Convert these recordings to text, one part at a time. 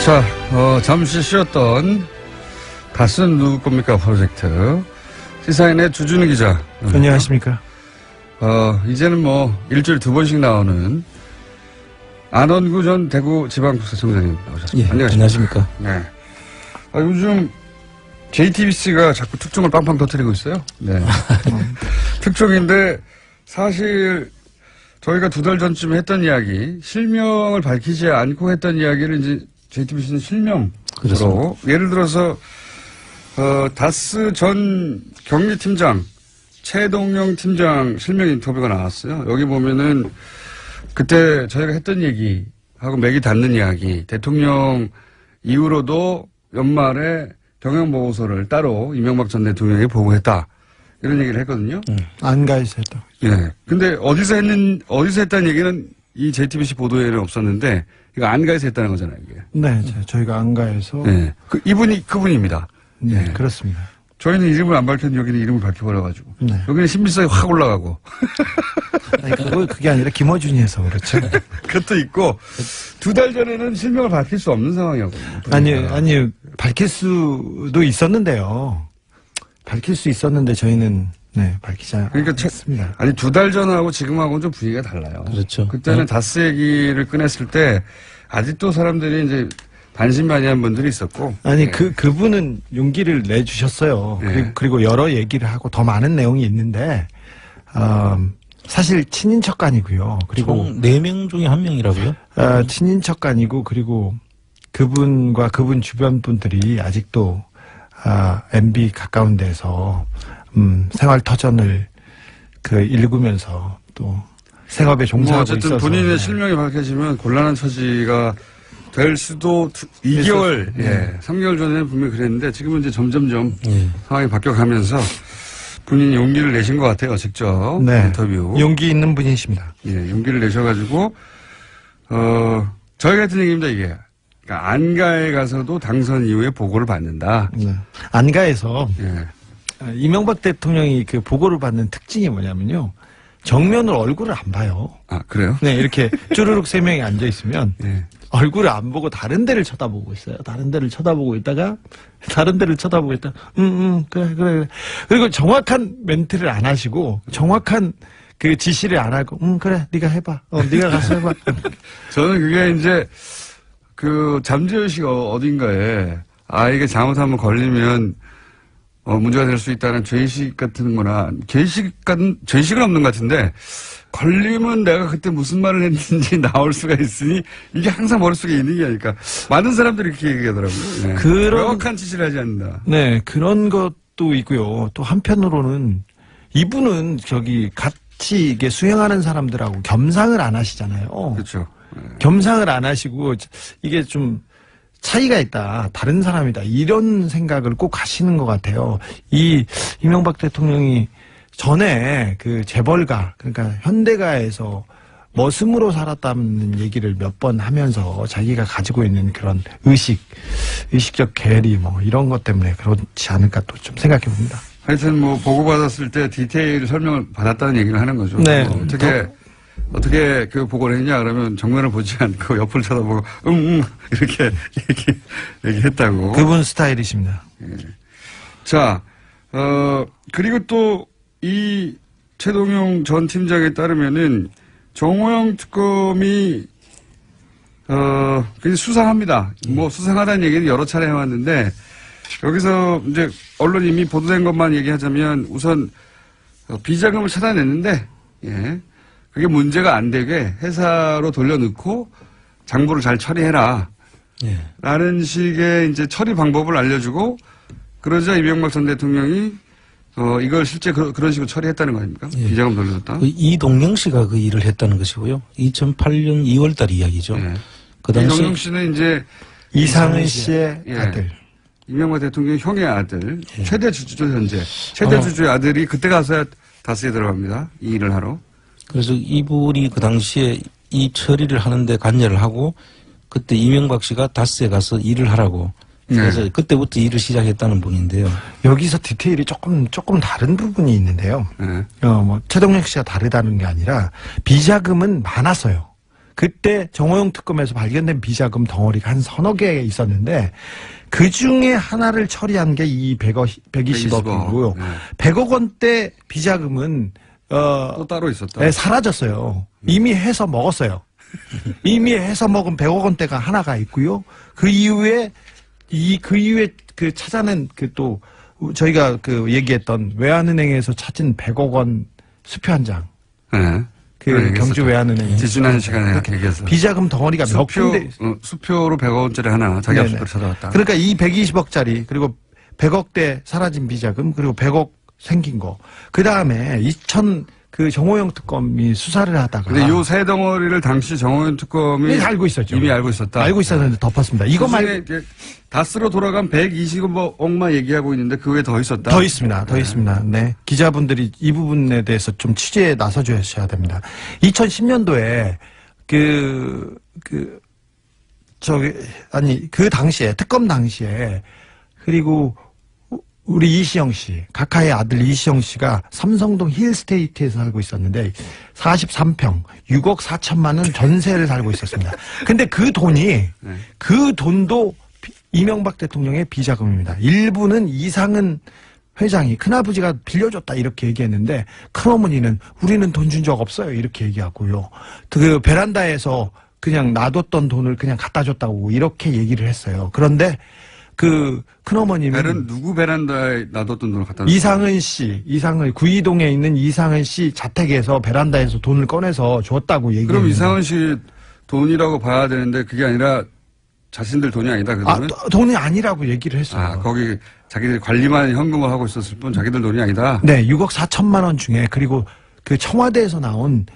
자, 잠시 쉬었던 다스는 누구 겁니까 프로젝트 시사인의 주준우 기자. 안녕하십니까. 이제는 뭐 일주일에 2번씩 나오는 안원구 전 대구지방국세청장님 나오셨습니다. 예, 안녕하십니까. 네. 요즘 JTBC가 자꾸 특종을 빵빵 터뜨리고 있어요. 네. 특종인데 사실 저희가 2달 전쯤에 했던 이야기, 실명을 밝히지 않고 했던 이야기를 이제 JTBC는 실명으로 예를 들어서 다스 전 경리팀장 최동영 팀장 실명 인터뷰가 나왔어요. 여기 보면은 그때 저희가 했던 얘기하고 맥이 닿는 이야기, 대통령 이후로도 연말에 경영보고서를 따로 이명박 전 대통령이 보고했다. 이런 얘기를 했거든요. 안가에서 했다. 예. 근데 어디서 했다는 얘기는 이 JTBC 보도에는 없었는데, 이거 안가에서 했다는 거잖아요, 이게. 네, 저희가 안가에서. 네. 이분이 그분입니다. 네, 그렇습니다. 저희는 이름을 안 밝혔는데 여기는 이름을 밝혀버려가지고. 네. 여기는 신빙성이 확 올라가고. 아니, 그게 아니라 김어준이 해서 그렇죠. 그것도 있고, 2달 전에는 실명을 밝힐 수 없는 상황이었거든요. 아니, 밝힐 수도 있었는데요. 밝힐 수 있었는데 저희는, 네, 밝히지 않았습니다. 아니, 2달 전하고 지금하고는 좀 분위기가 달라요. 그렇죠. 그때는 다스 얘기를 꺼냈을 때, 아직도 사람들이 이제 반신반의한 분들이 있었고. 아니, 그분은 용기를 내주셨어요. 네. 그리고 여러 얘기를 하고 더 많은 내용이 있는데, 사실 친인척간이고요. 그리고 총 4명 중에 1명이라고요? 친인척간이고, 그리고 그분과 그분 주변 분들이 아직도 MB 가까운 데서 생활 터전을 읽으면서 또 생업에 종사하고 어쨌든 있어서 본인의 실명이 밝혀지면 곤란한 처지가 될 수도 2개월, 3개월 전에는 분명히 그랬는데 지금은 이제 점점점 상황이 바뀌어가면서 본인이 용기를 내신 것 같아요, 직접. 네. 인터뷰. 용기 있는 분이십니다. 예, 용기를 내셔가지고, 저희 같은 얘기입니다, 이게. 그러니까 안가에 가서도 당선 이후에 보고를 받는다. 네. 안가에서 예. 이명박 대통령이 그 보고를 받는 특징이 뭐냐면요. 정면으로 얼굴을 안 봐요. 아, 그래요? 네, 이렇게 쭈르륵 3명이 앉아 있으면 예. 얼굴을 안 보고 다른 데를 쳐다보고 있어요. 다른 데를 쳐다보고 있다가 그래. 그리고 정확한 멘트를 안 하시고 정확한 그 지시를 안 하고 그래 네가 해봐. 네가 가서 해봐. 저는 그게 이제 잠재의식 어딘가에 이게 잘못하면 걸리면 문제가 될 수 있다는 죄의식 같은 거나 죄의식은 없는 것 같은데 걸리면 내가 그때 무슨 말을 했는지 나올 수가 있으니 이게 항상 머릿속에 있는 게 아닐까. 많은 사람들이 그렇게 얘기하더라고요. 네. 명확한 지시를 하지 않는다. 네, 그런 것도 있고요. 또 한편으로는 이분은 같이 이게 수행하는 사람들하고 겸상을 안 하시잖아요. 그렇죠. 네. 겸상을 안 하시고 이게 좀 차이가 있다. 다른 사람이다. 이런 생각을 꼭 하시는 것 같아요. 이명박 대통령이 전에 재벌가, 그러니까 현대가에서 머슴으로 살았다는 얘기를 몇 번 하면서 자기가 가지고 있는 그런 의식적 괴리 이런 것 때문에 그렇지 않을까 또 좀 생각해 봅니다. 하여튼 보고받았을 때 디테일 설명을 받았다는 얘기를 하는 거죠. 네. 어떻게 그 보고를 했냐 그러면 정면을 보지 않고 옆을 쳐다보고 이렇게 얘기했다고. 그분 스타일이십니다. 예. 자, 그리고 또 이 최동용 전 팀장에 따르면은 정호영 특검이 굉장히 수상합니다. 수상하다는 얘기는 여러 차례 해왔는데 여기서 이제 언론이 이미 보도된 것만 얘기하자면 우선 비자금을 찾아냈는데 그게 문제가 안 되게 회사로 돌려넣고 장부를 잘 처리해라. 라는 식의 이제 처리 방법을 알려주고 그러자 이명박 전 대통령이 이걸 실제 그런 식으로 처리했다는 거 아닙니까? 비자금 돌려줬다. 이동영 씨가 그 일을 했다는 것이고요. 2008년 2월달 이야기죠. 그 당시 이동영 씨는 이제 이상은 씨의 아들. 이명박 대통령 형의 아들. 최대 주주죠, 현재. 최대 주주의 아들이 그때 가서야 다스에 들어갑니다. 이 일을 하러. 그래서 이분이 그 당시에 이 처리를 하는데 관여를 하고 그때 이명박 씨가 다스에 가서 일을 하라고. 그래서 그때부터 일을 시작했다는 분인데요. 여기서 디테일이 조금 다른 부분이 있는데요. 최동영 씨가 다르다는 게 아니라 비자금은 많았어요. 그때 정호영 특검에서 발견된 비자금 덩어리가 한 서너 개 있었는데 그 중에 하나를 처리한 게 이 120억이고요. 네. 100억 원대 비자금은 또 따로 있었다. 네, 사라졌어요. 이미 해서 먹었어요. 이미 해서 먹은 100억 원대가 하나가 있고요. 그 이후에 그 찾아낸 그 또 저희가 그 얘기했던 외환은행에서 찾은 100억 원 수표 한 장. 네. 그 경주 외환은행 지난 시간에 얘기했어. 비자금 덩어리가 몇 군데 수표로 100억 원짜리 하나 자기 네네. 앞수표로 찾아왔다. 그러니까 이 120억짜리 그리고 100억대 사라진 비자금 그리고 100억 생긴 거. 그 다음에 그 정호영 특검이 수사를 하다가. 근데 요 세 덩어리를 당시 정호연 특검이 알고 있었죠. 이미 알고 있었다. 알고 있었는데 덮었습니다. 이거 말고 다스로 돌아간 120억만 얘기하고 있는데 그 외에 더 있었다. 더 있습니다. 더 있습니다. 네. 기자분들이 이 부분에 대해서 좀 취재에 나서주셔야 됩니다. 2010년도에 그 당시에, 특검 당시에, 그리고 우리 이시영 씨, 각하의 아들 이시영 씨가 삼성동 힐스테이트에서 살고 있었는데 43평, 6억 4천만 원 전세를 살고 있었습니다. 근데 그 돈도 이명박 대통령의 비자금입니다. 일부는 이상은 회장이 큰아버지가 빌려줬다 이렇게 얘기했는데 큰어머니는 우리는 돈 준 적 없어요 이렇게 얘기하고요. 그 베란다에서 그냥 놔뒀던 돈을 그냥 갖다 줬다고 이렇게 얘기를 했어요. 그런데 그 큰어머님은 누구 베란다에 놔뒀던 돈을 갖다 이상은 구이동에 있는 이상은 씨 자택에서 베란다에서 돈을 꺼내서 줬다고 얘기했는데 그럼 이상은 씨 돈이라고 봐야 되는데 그게 아니라 자신들 돈이 아니다 그러면? 돈이 아니라고 얘기를 했어요. 거기 자기들이 관리만 현금을 하고 있었을 뿐 자기들 돈이 아니다? 네, 6억 4천만 원 중에 그리고 그 청와대에서 나온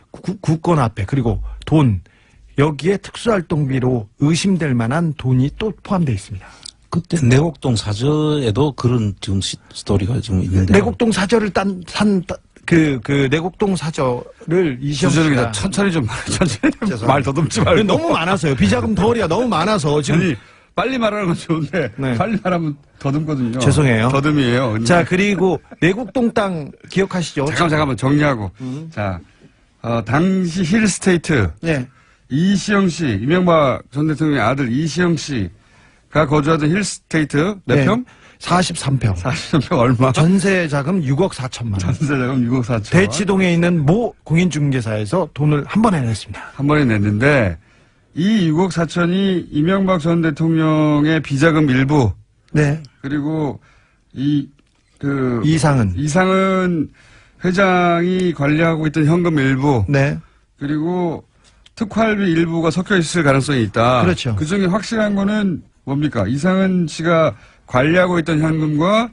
국권 앞에 그리고 돈 여기에 특수활동비로 의심될 만한 돈이 또 포함되어 있습니다. 그때 내곡동 사저에도 그런 지금 스토리가 지금 있는데. 내곡동 사저를 그 내곡동 사저를 이시영 씨가 천천히 말 더듬지 말고. 너무 많아서요. 비자금 덩어리가 너무 많아서 지금. 아니, 빨리 말하는 건 좋은데 네. 빨리 말하면 더듬거든요. 죄송해요. 더듬이에요. 자, 그리고 내곡동 땅 기억하시죠? 잠깐만 정리하고. 자, 당시 힐스테이트 네. 이시영 씨, 이명박 전 대통령의 아들 이시영 씨가 거주하던 힐스테이트 몇 네. 평? 43평. 43평 얼마? 전세 자금 6억 4천만 원. 전세 자금 6억 4천. 대치동에 있는 모 공인중개사에서 돈을 한 번에 냈습니다. 한 번에 냈는데 이 6억 4천이 이명박 전 대통령의 비자금 일부. 네. 그리고 이상은 회장이 관리하고 있던 현금 일부. 네. 그리고 특활비 일부가 섞여 있을 가능성이 있다. 그렇죠. 그 중에 확실한 거는 뭡니까? 이상은 씨가 관리하고 있던 현금과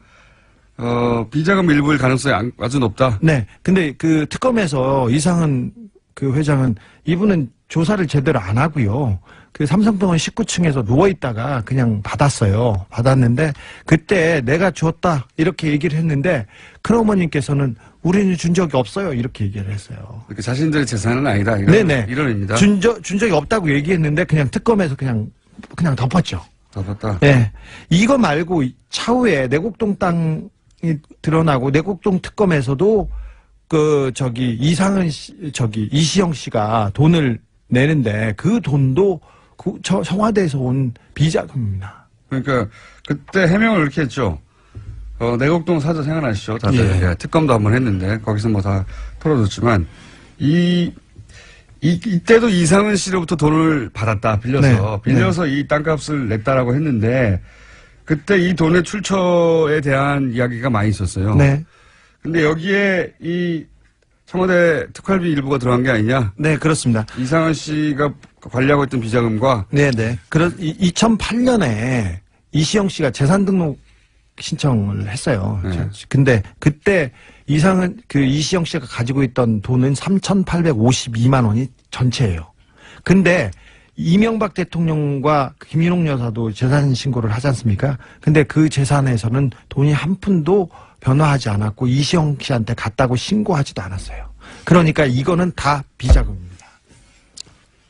비자금 일부일 가능성이 아주 높다. 네. 근데 그 특검에서 이상은 그 회장은 이분은 조사를 제대로 안 하고요. 그 삼성동원 19층에서 누워있다가 그냥 받았어요. 받았는데 그때 내가 줬다 이렇게 얘기를 했는데 큰어머님께서는 우리는 준 적이 없어요 이렇게 얘기를 했어요. 그러니까 자신들의 재산은 아니다. 네네. 이런 의미다. 준 적이 없다고 얘기했는데 그냥 특검에서 그냥 덮었죠. 덮었다. 네. 이거 말고 차후에 내곡동 땅이 드러나고 내곡동 특검에서도 이시영 씨가 돈을 내는데 그 돈도 청와대에서 온 비자금입니다. 그러니까 그때 해명을 이렇게 했죠. 내곡동 사저 생각나시죠? 다들 예. 특검도 한번 했는데 거기서 뭐 다 털어줬지만 이때도 이상은 씨로부터 돈을 받았다 빌려서 이 땅값을 냈다라고 했는데 그때 이 돈의 출처에 대한 이야기가 많이 있었어요. 네. 근데 여기에 이 청와대 특활비 일부가 들어간 게 아니냐? 네, 그렇습니다. 이상은 씨가 관리하고 있던 비자금과 2008년에 이시영 씨가 재산 등록 신청을 했어요. 네. 근데 그때 이시영 씨가 가지고 있던 돈은 3,852만 원이 전체예요. 근데 이명박 대통령과 김인옥 여사도 재산 신고를 하지 않습니까? 근데 그 재산에서는 돈이 한 푼도 변화하지 않았고 이시영 씨한테 갔다고 신고하지도 않았어요. 그러니까 이거는 다 비자금입니다.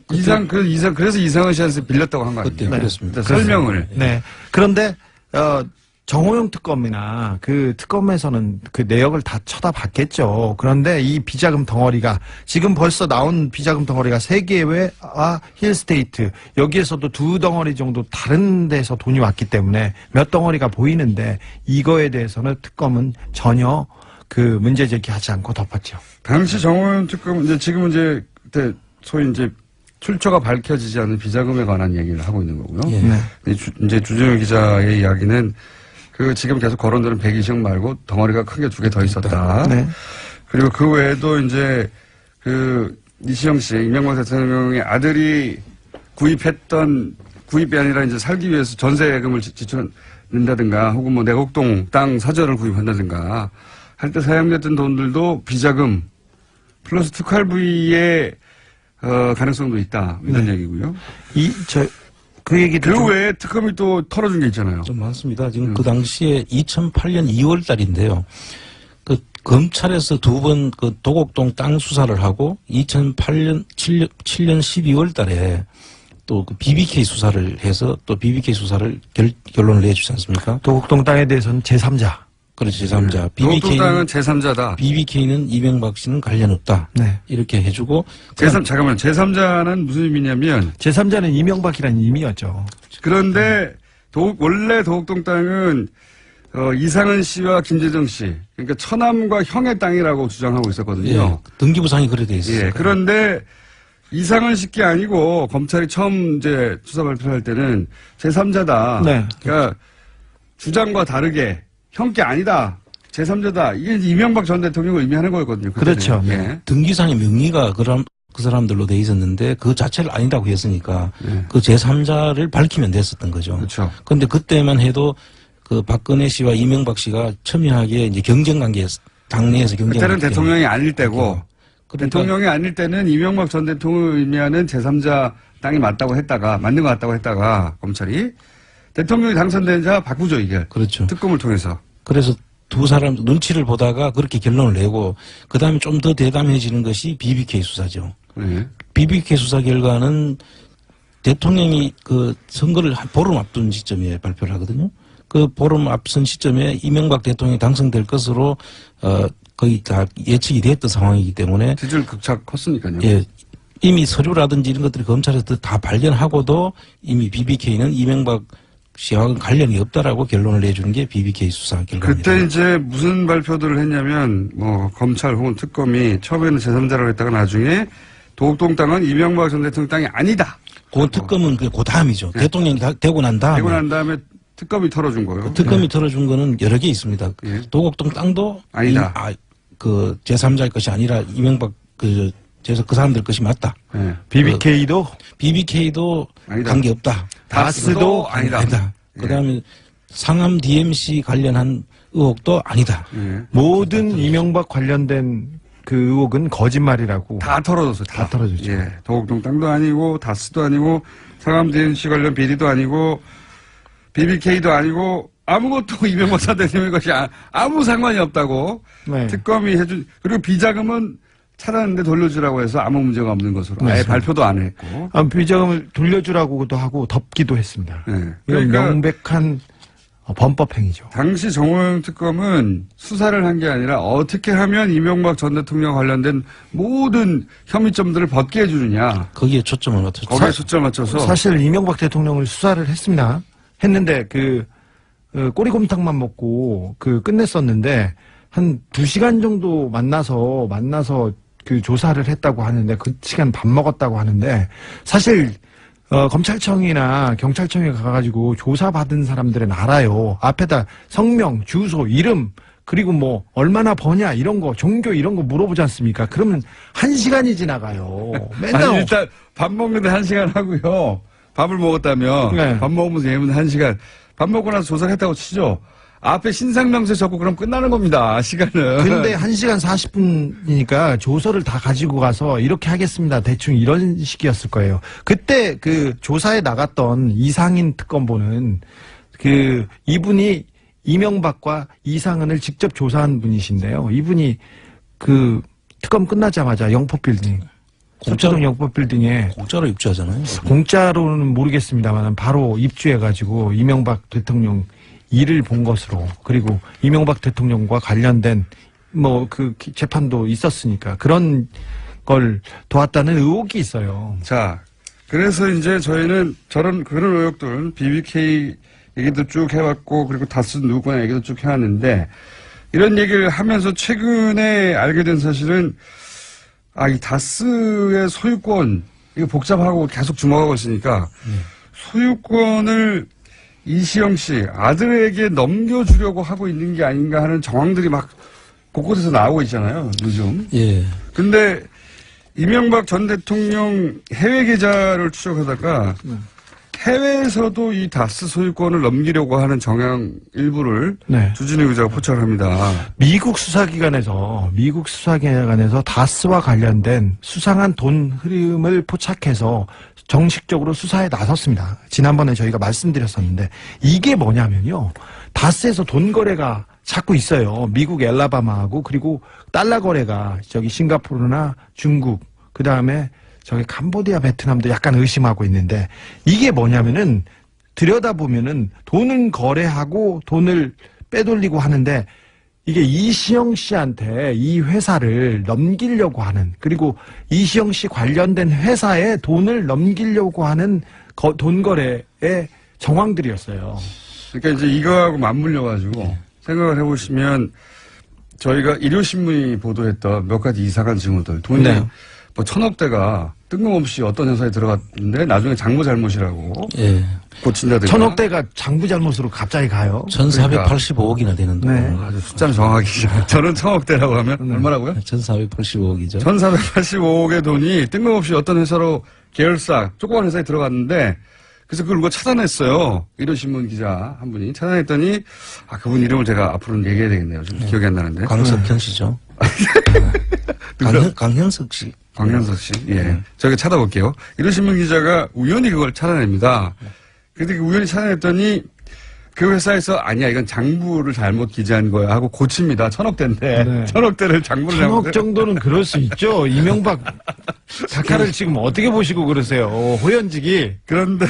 그래서 이상은 씨한테 빌렸다고 한 거 아니에요? 그때 그랬습니다. 설명을. 네. 그런데 정호영 특검이나 그 특검에서는 그 내역을 다 쳐다봤겠죠. 그런데 이 비자금 덩어리가 지금 벌써 나온 비자금 덩어리가 세계회와 힐스테이트 여기에서도 두 덩어리 정도 다른 데서 돈이 왔기 때문에 몇 덩어리가 보이는데 이거에 대해서는 특검은 전혀 그 문제 제기하지 않고 덮었죠. 당시 정호연 특검 이제 지금은 이제 그때 소위 이제 출처가 밝혀지지 않은 비자금에 관한 얘기를 하고 있는 거고요. 예. 네. 이제 주진우 기자의 이야기는 그 지금 계속 거론되는 120억 말고 덩어리가 크게 두 개 더 있었다. 네. 그리고 그 외에도 이제 그 이시영 씨, 이명박 대통령의 아들이 구입이 아니라 이제 살기 위해서 전세금을 지출한다든가 혹은 뭐 내곡동 땅 사저를 구입한다든가 할 때 사용됐던 돈들도 비자금 플러스 특활부의 가능성도 있다. 이런 얘기고요. 그 얘기도 그 좀 외에 특검이 또 털어준 게 있잖아요. 좀 많습니다. 지금 그 당시에 2008년 2월 달인데요. 그 검찰에서 두 번 그 도곡동 땅 수사를 하고 2008년 7년 12월 달에 또 그 BBK 수사를 해서 또 BBK 수사를 결론을 내주지 않습니까? 도곡동 땅에 대해서는 제3자. 그렇죠. 제3자. 도곡동 땅은 제3자다. BBK는 이명박 씨는 관련 없다. 네. 이렇게 해주고. 잠깐만. 제3자는 무슨 의미냐면 제3자는 이명박이라는 의미였죠. 그런데 원래 도곡동 땅은 이상은 씨와 김재정 씨, 그러니까 처남과 형의 땅이라고 주장하고 있었거든요. 예, 등기부상이 그래 돼 있어요. 예, 그런데 이상은 씨 게 아니고 검찰이 처음 이제 수사 발표할 때는 제3자다. 네. 그러니까 주장과 다르게 형 게 아니다. 제3자다. 이게 이명박 전 대통령을 의미하는 거였거든요. 그때는. 그렇죠. 네. 예. 등기상의 명의가 그 사람들로 돼 있었는데 그 자체를 아니다고 했으니까 네. 그 제3자를 밝히면 됐었던 거죠. 그렇죠. 그런데 그때만 해도 그 박근혜 씨와 이명박 씨가 첨예하게 이제 경쟁 관계에서 당내에서 경쟁 그때는 관계. 대통령이 아닐 때고 그러니까 대통령이 아닐 때는 이명박 전 대통령을 의미하는 제3자 땅이 맞다고 했다가 맞는 것 같다고 했다가 검찰이 대통령이 당선되자 바꾸죠 이게. 그렇죠. 특검을 통해서. 그래서 두 사람 눈치를 보다가 그렇게 결론을 내고 그다음에 좀 더 대담해지는 것이 BBK 수사죠. 네. BBK 수사 결과는 대통령이 그 선거를 한 보름 앞둔 시점에 발표를 하거든요. 그 보름 앞선 시점에 이명박 대통령이 당선될 것으로 거의 다 예측이 됐던 상황이기 때문에 지지율 극차 컸으니까요. 예, 이미 서류라든지 이런 것들이 검찰에서 다 발견하고도 이미 BBK는 이명박 씨와는 관련이 없다라고 결론을 내주는 게 BBK 수사 결과입니다. 그때 이제 무슨 발표들을 했냐면 뭐 검찰 혹은 특검이 처음에는 제3자라고 했다가 나중에 도곡동 땅은 이명박 전 대통령 땅이 아니다. 그 특검은 그 다음이죠. 네. 대통령이 되고 난 다음에. 되고 난 다음에 특검이 털어준 거예요. 그 특검이 털어준 거는 여러 개 있습니다. 예. 도곡동 땅도 아니다. 그 제3자의 것이 아니라 이명박 그 사람들 것이 맞다. 네. BBK도 BBK도 아니다. 관계 없다. 다스도 아니다. 그다음에 상암 DMC 관련한 의혹도 아니다. 예. 모든 이명박 관련된 그 의혹은 거짓말이라고 다 털어줬어요. 다 털어줬죠. 예. 도곡동 땅도 아니고 다스도 아니고 상암 DMC 관련 비리도 아니고 BBK도 아니고 아무것도 이명박 전 대통령의 것이 아무 상관이 없다고 네. 특검이 해준 그리고 비자금은 찾았는데 돌려주라고 해서 아무 문제가 없는 것으로 아예 맞습니다. 발표도 안 했고. 비자금을 돌려주라고도 하고 덮기도 했습니다. 네. 이건 그러니까 명백한 범법행위죠. 당시 정호영 특검은 수사를 한 게 아니라 어떻게 하면 이명박 전 대통령 관련된 모든 혐의점들을 벗게 해주느냐. 거기에 초점을 맞췄죠. 거기에 초점을 맞춰서. 사실 이명박 대통령을 수사를 했는데 꼬리곰탕만 먹고 끝냈었는데 한 2시간 정도 만나서 그 조사를 했다고 하는데 그 시간 밥 먹었다고 하는데 사실 검찰청이나 경찰청에 가가지고 조사받은 사람들은 알아요. 앞에다 성명, 주소, 이름 그리고 뭐 얼마나 버냐 이런 거 종교 이런 거 물어보지 않습니까? 그러면 1시간이 지나가요. 맨날 아니, 일단 밥 먹는데 1시간 하고요. 밥을 먹었다면 네. 밥 먹으면서 예면 1시간. 밥 먹고 나서 조사를 했다고 치죠. 앞에 신상명세 적고 그럼 끝나는 겁니다. 시간은. 근데 1시간 40분이니까 조서를 다 가지고 가서 이렇게 하겠습니다. 대충 이런 식이었을 거예요. 그때 그 조사에 나갔던 이상인 특검보는 이분이 이명박과 이상은을 직접 조사한 분이신데요. 이분이 그 특검 끝나자마자 영포빌딩, 서초동 영포빌딩에 공짜로 입주하잖아요. 공짜로는 모르겠습니다만 바로 입주해가지고 이명박 대통령 일을 본 것으로 그리고 이명박 대통령과 관련된 뭐 그 재판도 있었으니까 그런 걸 도왔다는 의혹이 있어요. 자, 그래서 이제 저희는 그런 의혹들, BBK 얘기도 쭉 해왔고, 그리고 다스 누구나 얘기도 쭉 해왔는데, 이런 얘기를 하면서 최근에 알게 된 사실은, 이 다스의 소유권, 이거 복잡하고 계속 주목하고 있으니까, 소유권을 이시영 씨, 아들에게 넘겨주려고 하고 있는 게 아닌가 하는 정황들이 막 곳곳에서 나오고 있잖아요, 요즘. 예. 근데, 이명박 전 대통령 해외 계좌를 추적하다가 해외에서도 이 다스 소유권을 넘기려고 하는 정황 일부를 네. 주진우 기자가 포착을 합니다. 미국 수사기관에서 다스와 관련된 수상한 돈 흐름을 포착해서 정식적으로 수사에 나섰습니다. 지난번에 저희가 말씀드렸었는데 이게 뭐냐면요. 다스에서 돈 거래가 자꾸 있어요. 미국 엘라바마하고 그리고 달러 거래가 저기 싱가포르나 중국 그다음에 저기 캄보디아 베트남도 약간 의심하고 있는데 이게 뭐냐면은 들여다보면은 돈은 거래하고 돈을 빼돌리고 하는데 이게 이시영 씨한테 이 회사를 넘기려고 하는 그리고 이시영 씨 관련된 회사에 돈을 넘기려고 하는 돈 거래의 정황들이었어요. 그러니까 이제 이거하고 맞물려가지고 생각을 해보시면 저희가 일요신문이 보도했던 몇 가지 이상한 징후들 돈이 네. 뭐 1,000억대가 뜬금없이 어떤 회사에 들어갔는데 나중에 장부 잘못이라고 예. 고친다든가 1,000억대가 장부 잘못으로 갑자기 가요. 1,485억이나 되는 돈. 네. 아주 숫자는 정확하게 저는 1,000억대라고 하면 얼마라고요? 1,485억이죠. 1,485억의 돈이 뜬금없이 어떤 회사로 계열사 조그만 회사에 들어갔는데 그래서 그걸 누가 찾아냈어요. 일요신문 기자 한 분이 찾아냈더니 그분 이름을 제가 앞으로는 얘기해야 되겠네요. 좀 기억이 안 나는데. 강석현 씨죠. 강현석 씨. 광현석 씨. 예. 저희가 찾아볼게요. 일요신문 기자가 우연히 그걸 찾아냅니다. 근데 우연히 찾아냈더니 그 회사에서 아니야 이건 장부를 잘못 기재한 거야 하고 고칩니다. 1,000억대인데 네. 1,000억대를 장부를 1,000억 정도는 그럴 수 있죠. 이명박 작가를 지금 어떻게 보시고 그러세요. 호연직이. 그런데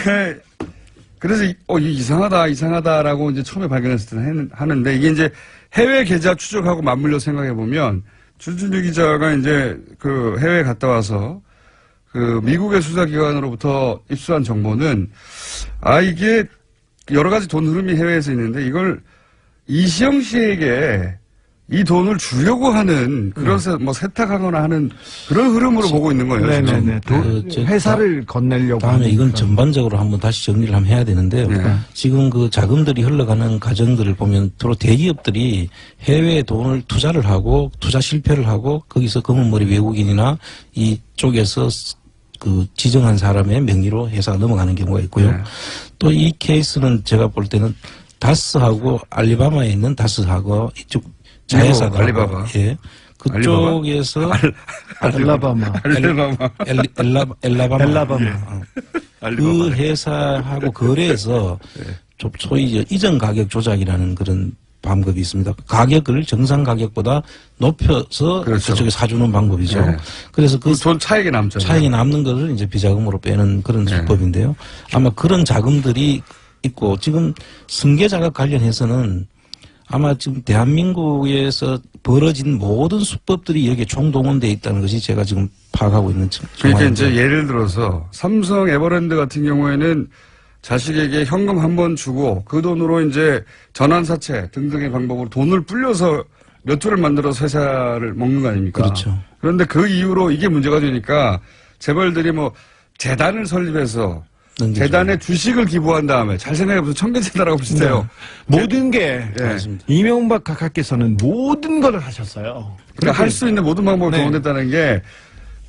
그래서 이상하다라고 이제 처음에 발견했을 때는 하는데 이게 이제 해외 계좌 추적하고 맞물려 생각해 보면 주진우 기자가 이제 그 해외에 갔다 와서 그 미국의 수사기관으로부터 입수한 정보는 이게 여러 가지 돈 흐름이 해외에서 있는데 이걸 이시영 씨에게 이 돈을 주려고 하는 그런 뭐 세탁하거나 하는 그런 흐름으로 보고 있는 거예요. 네네네. 회사를 건네려고. 다음에 이건 그런. 전반적으로 한번 다시 정리를 한번 해야 되는데요. 네. 지금 그 자금들이 흘러가는 과정들을 보면 주로 대기업들이 해외에 돈을 투자를 하고 투자 실패를 하고 거기서 검은머리 외국인이나 이쪽에서 그 지정한 사람의 명의로 회사가 넘어가는 경우가 있고요. 네. 또 이 케이스는 제가 볼 때는 다스하고 알리바마에 있는 다스하고 이쪽 자회사가 알리바바. 예. 그쪽에서 알라바마. 엘라바마. 그 회사하고 거래해서 소위 이전 가격 조작이라는 그런 방법이 있습니다. 가격을 정상 가격보다 높여서 그렇죠. 그쪽에 사주는 방법이죠. 네. 그래서 그 돈 차익이 남죠. 차익이 남는 것을 이제 비자금으로 빼는 그런 수법인데요. 아마 그런 자금들이 있고 지금 승계자가 관련해서는 아마 지금 대한민국에서 벌어진 모든 수법들이 여기에 총동원되어 있다는 것이 제가 지금 파악하고 있는 그러니까 정황입니다. 이제 예를 들어서 삼성 에버랜드 같은 경우에는 자식에게 현금 한 번 주고 그 돈으로 이제 전환사채 등등의 방법으로 돈을 불려서 몇 조를 만들어서 회사를 먹는 거 아닙니까? 그렇죠. 그런데 그 이후로 이게 문제가 되니까 재벌들이 뭐 재단을 설립해서 넘겨줘요. 재단에 주식을 기부한 다음에 잘 생각해보세요. 청계재단하고 비슷해요. 모든 게 예. 맞습니다. 이명박 각하께서는 모든 걸 하셨어요. 그러니까 할 수 있는 모든 방법을 네. 동원했다는 게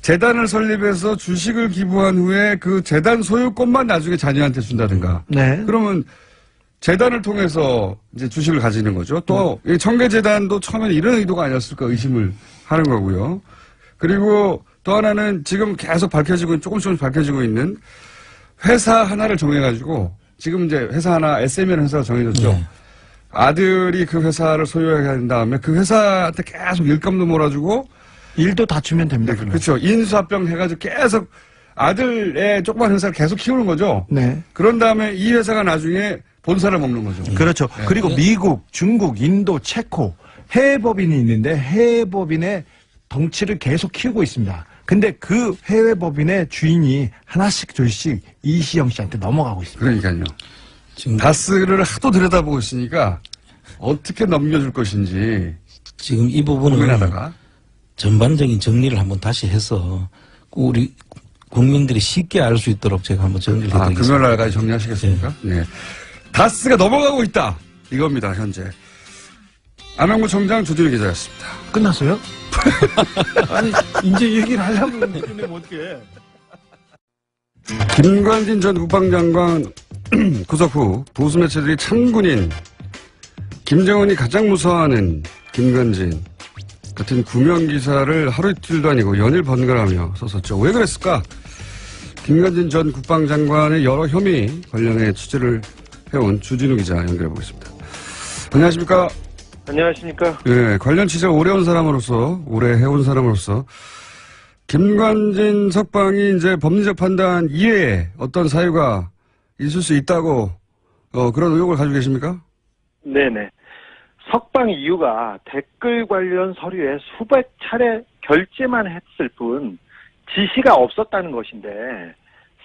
재단을 설립해서 주식을 기부한 후에 그 재단 소유권만 나중에 자녀한테 준다든가. 네. 그러면 재단을 통해서 이제 주식을 가지는 거죠. 또 이 청계재단도 처음에는 이런 의도가 아니었을까 의심을 하는 거고요. 그리고 또 하나는 지금 계속 조금씩 밝혀지고 있는 회사 하나를 정해가지고 지금 이제 회사 하나 SM이라는 회사가 정해졌죠. 네. 아들이 그 회사를 소유하게 한 다음에 그 회사한테 계속 일감도 몰아주고 일도 다 주면 됩니다. 그러면. 그렇죠. 인수합병 해가지고 계속 아들의 조그만 회사를 계속 키우는 거죠. 네. 그런 다음에 이 회사가 나중에 본사를 먹는 거죠. 그렇죠. 그리고 미국, 중국, 인도, 체코 해외 법인이 있는데 해외 법인의 덩치를 계속 키우고 있습니다. 근데 그 해외 법인의 주인이 하나씩 둘씩 이시영 씨한테 넘어가고 있습니다. 그러니까요. 지금 다스를 하도 들여다보고 있으니까 어떻게 넘겨줄 것인지 지금 이 부분은 고민하다가 전반적인 정리를 한번 다시 해서 우리 국민들이 쉽게 알 수 있도록 제가 한번 정리를 해드리겠습니다. 금요일 날까지 정리하시겠습니까? 네. 다스가 넘어가고 있다. 이겁니다, 현재. 안홍구 청장 주진우 기자였습니다. 끝났어요? 아니 이제 얘기를 하려면 끝내면 어떡해. 김관진 전 국방장관 구속 후 보수 매체들이 참군인 김정은이 가장 무서워하는 김관진 같은 구명 기사를 하루 이틀도 아니고 연일 번갈아가며 썼었죠. 왜 그랬을까? 김관진 전 국방장관의 여러 혐의 관련해 취재를 해온 주진우 기자 연결해 보겠습니다. 안녕하십니까? 안녕하십니까? 예, 관련 취재를 오래 해온 사람으로서 김관진 석방이 이제 법리적 판단 이외에 어떤 사유가 있을 수 있다고 그런 의혹을 가지고 계십니까? 네네. 석방 이유가 댓글 관련 서류에 수백 차례 결제만 했을 뿐 지시가 없었다는 것인데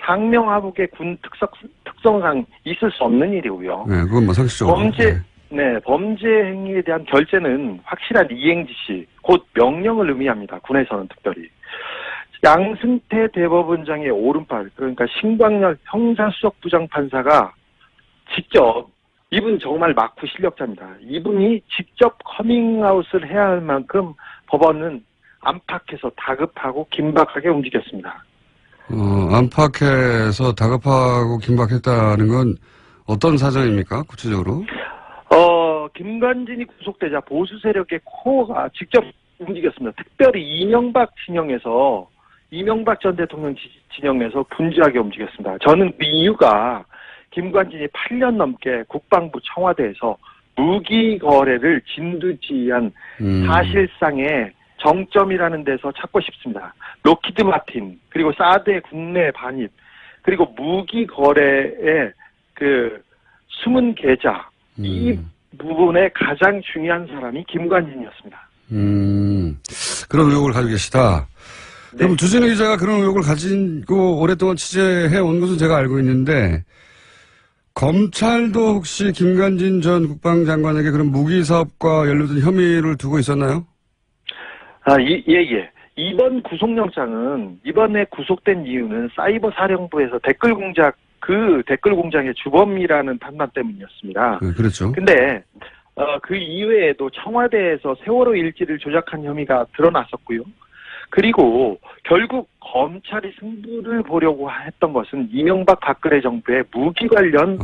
상명하복의 군 특성상 있을 수 없는 일이고요. 네, 그건 뭐 상식적으로. 범죄 행위에 대한 결제는 확실한 이행 지시, 곧 명령을 의미합니다. 군에서는 특별히. 양승태 대법원장의 오른팔, 그러니까 신광열 형사수석부장판사가 직접, 이분 정말 막후 실력자입니다. 이분이 직접 커밍아웃을 해야 할 만큼 법원은 안팎에서 다급하고 긴박하게 움직였습니다. 안팎에서 다급하고 긴박했다는 건 어떤 사정입니까? 구체적으로? 김관진이 구속되자 보수 세력의 코어가 직접 움직였습니다. 특별히 이명박 전 대통령 진영에서 분주하게 움직였습니다. 저는 그 이유가 김관진이 8년 넘게 국방부 청와대에서 무기 거래를 진두지휘한 사실상의 정점이라는 데서 찾고 싶습니다. 로키드 마틴, 그리고 사드의 국내 반입, 그리고 무기 거래의 그 숨은 계좌, 이 부분에 가장 중요한 사람이 김관진이었습니다. 그런 의혹을 가지고 계시다. 네. 그럼 주진우 기자가 그런 의혹을 가지고 오랫동안 취재해 온 것은 제가 알고 있는데, 검찰도 혹시 김관진 전 국방장관에게 그런 무기 사업과 연루된 혐의를 두고 있었나요? 예. 이번 구속영장은, 이번에 구속된 이유는 사이버 사령부에서 댓글 공장의 주범이라는 판단 때문이었습니다. 네, 그렇죠. 근데, 그 이외에도 청와대에서 세월호 일지를 조작한 혐의가 드러났었고요. 그리고 결국 검찰이 승부를 보려고 했던 것은 이명박 박근혜 정부의 무기 관련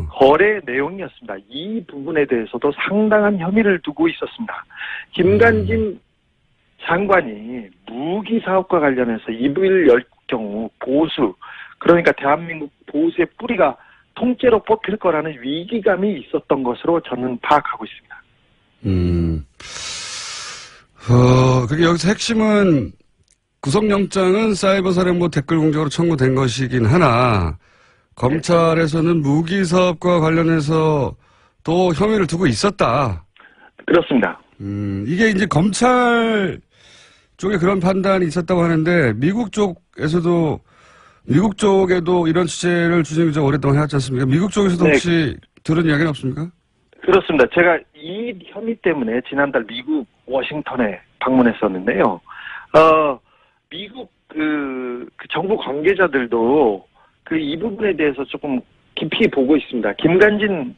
거래 내용이었습니다. 이 부분에 대해서도 상당한 혐의를 두고 있었습니다. 김관진 장관이 무기 사업과 관련해서 입을 열 경우 보수, 그러니까 대한민국 보수의 뿌리가 통째로 뽑힐 거라는 위기감이 있었던 것으로 저는 파악하고 있습니다. 그게 여기서 핵심은 구속영장은 사이버 사령부 댓글 공작으로 청구된 것이긴 하나, 검찰에서는 무기 사업과 관련해서 또 혐의를 두고 있었다. 그렇습니다. 이게 이제 검찰 쪽에 그런 판단이 있었다고 하는데, 미국 쪽에도 이런 취재를 주진우 기자가 오랫동안 해왔지 않습니까? 미국 쪽에서도 혹시 들은 이야기는 없습니까? 그렇습니다. 제가 이 혐의 때문에 지난달 미국 워싱턴에 방문했었는데요. 미국 그 정부 관계자들도 이 부분에 대해서 조금 깊이 보고 있습니다. 김관진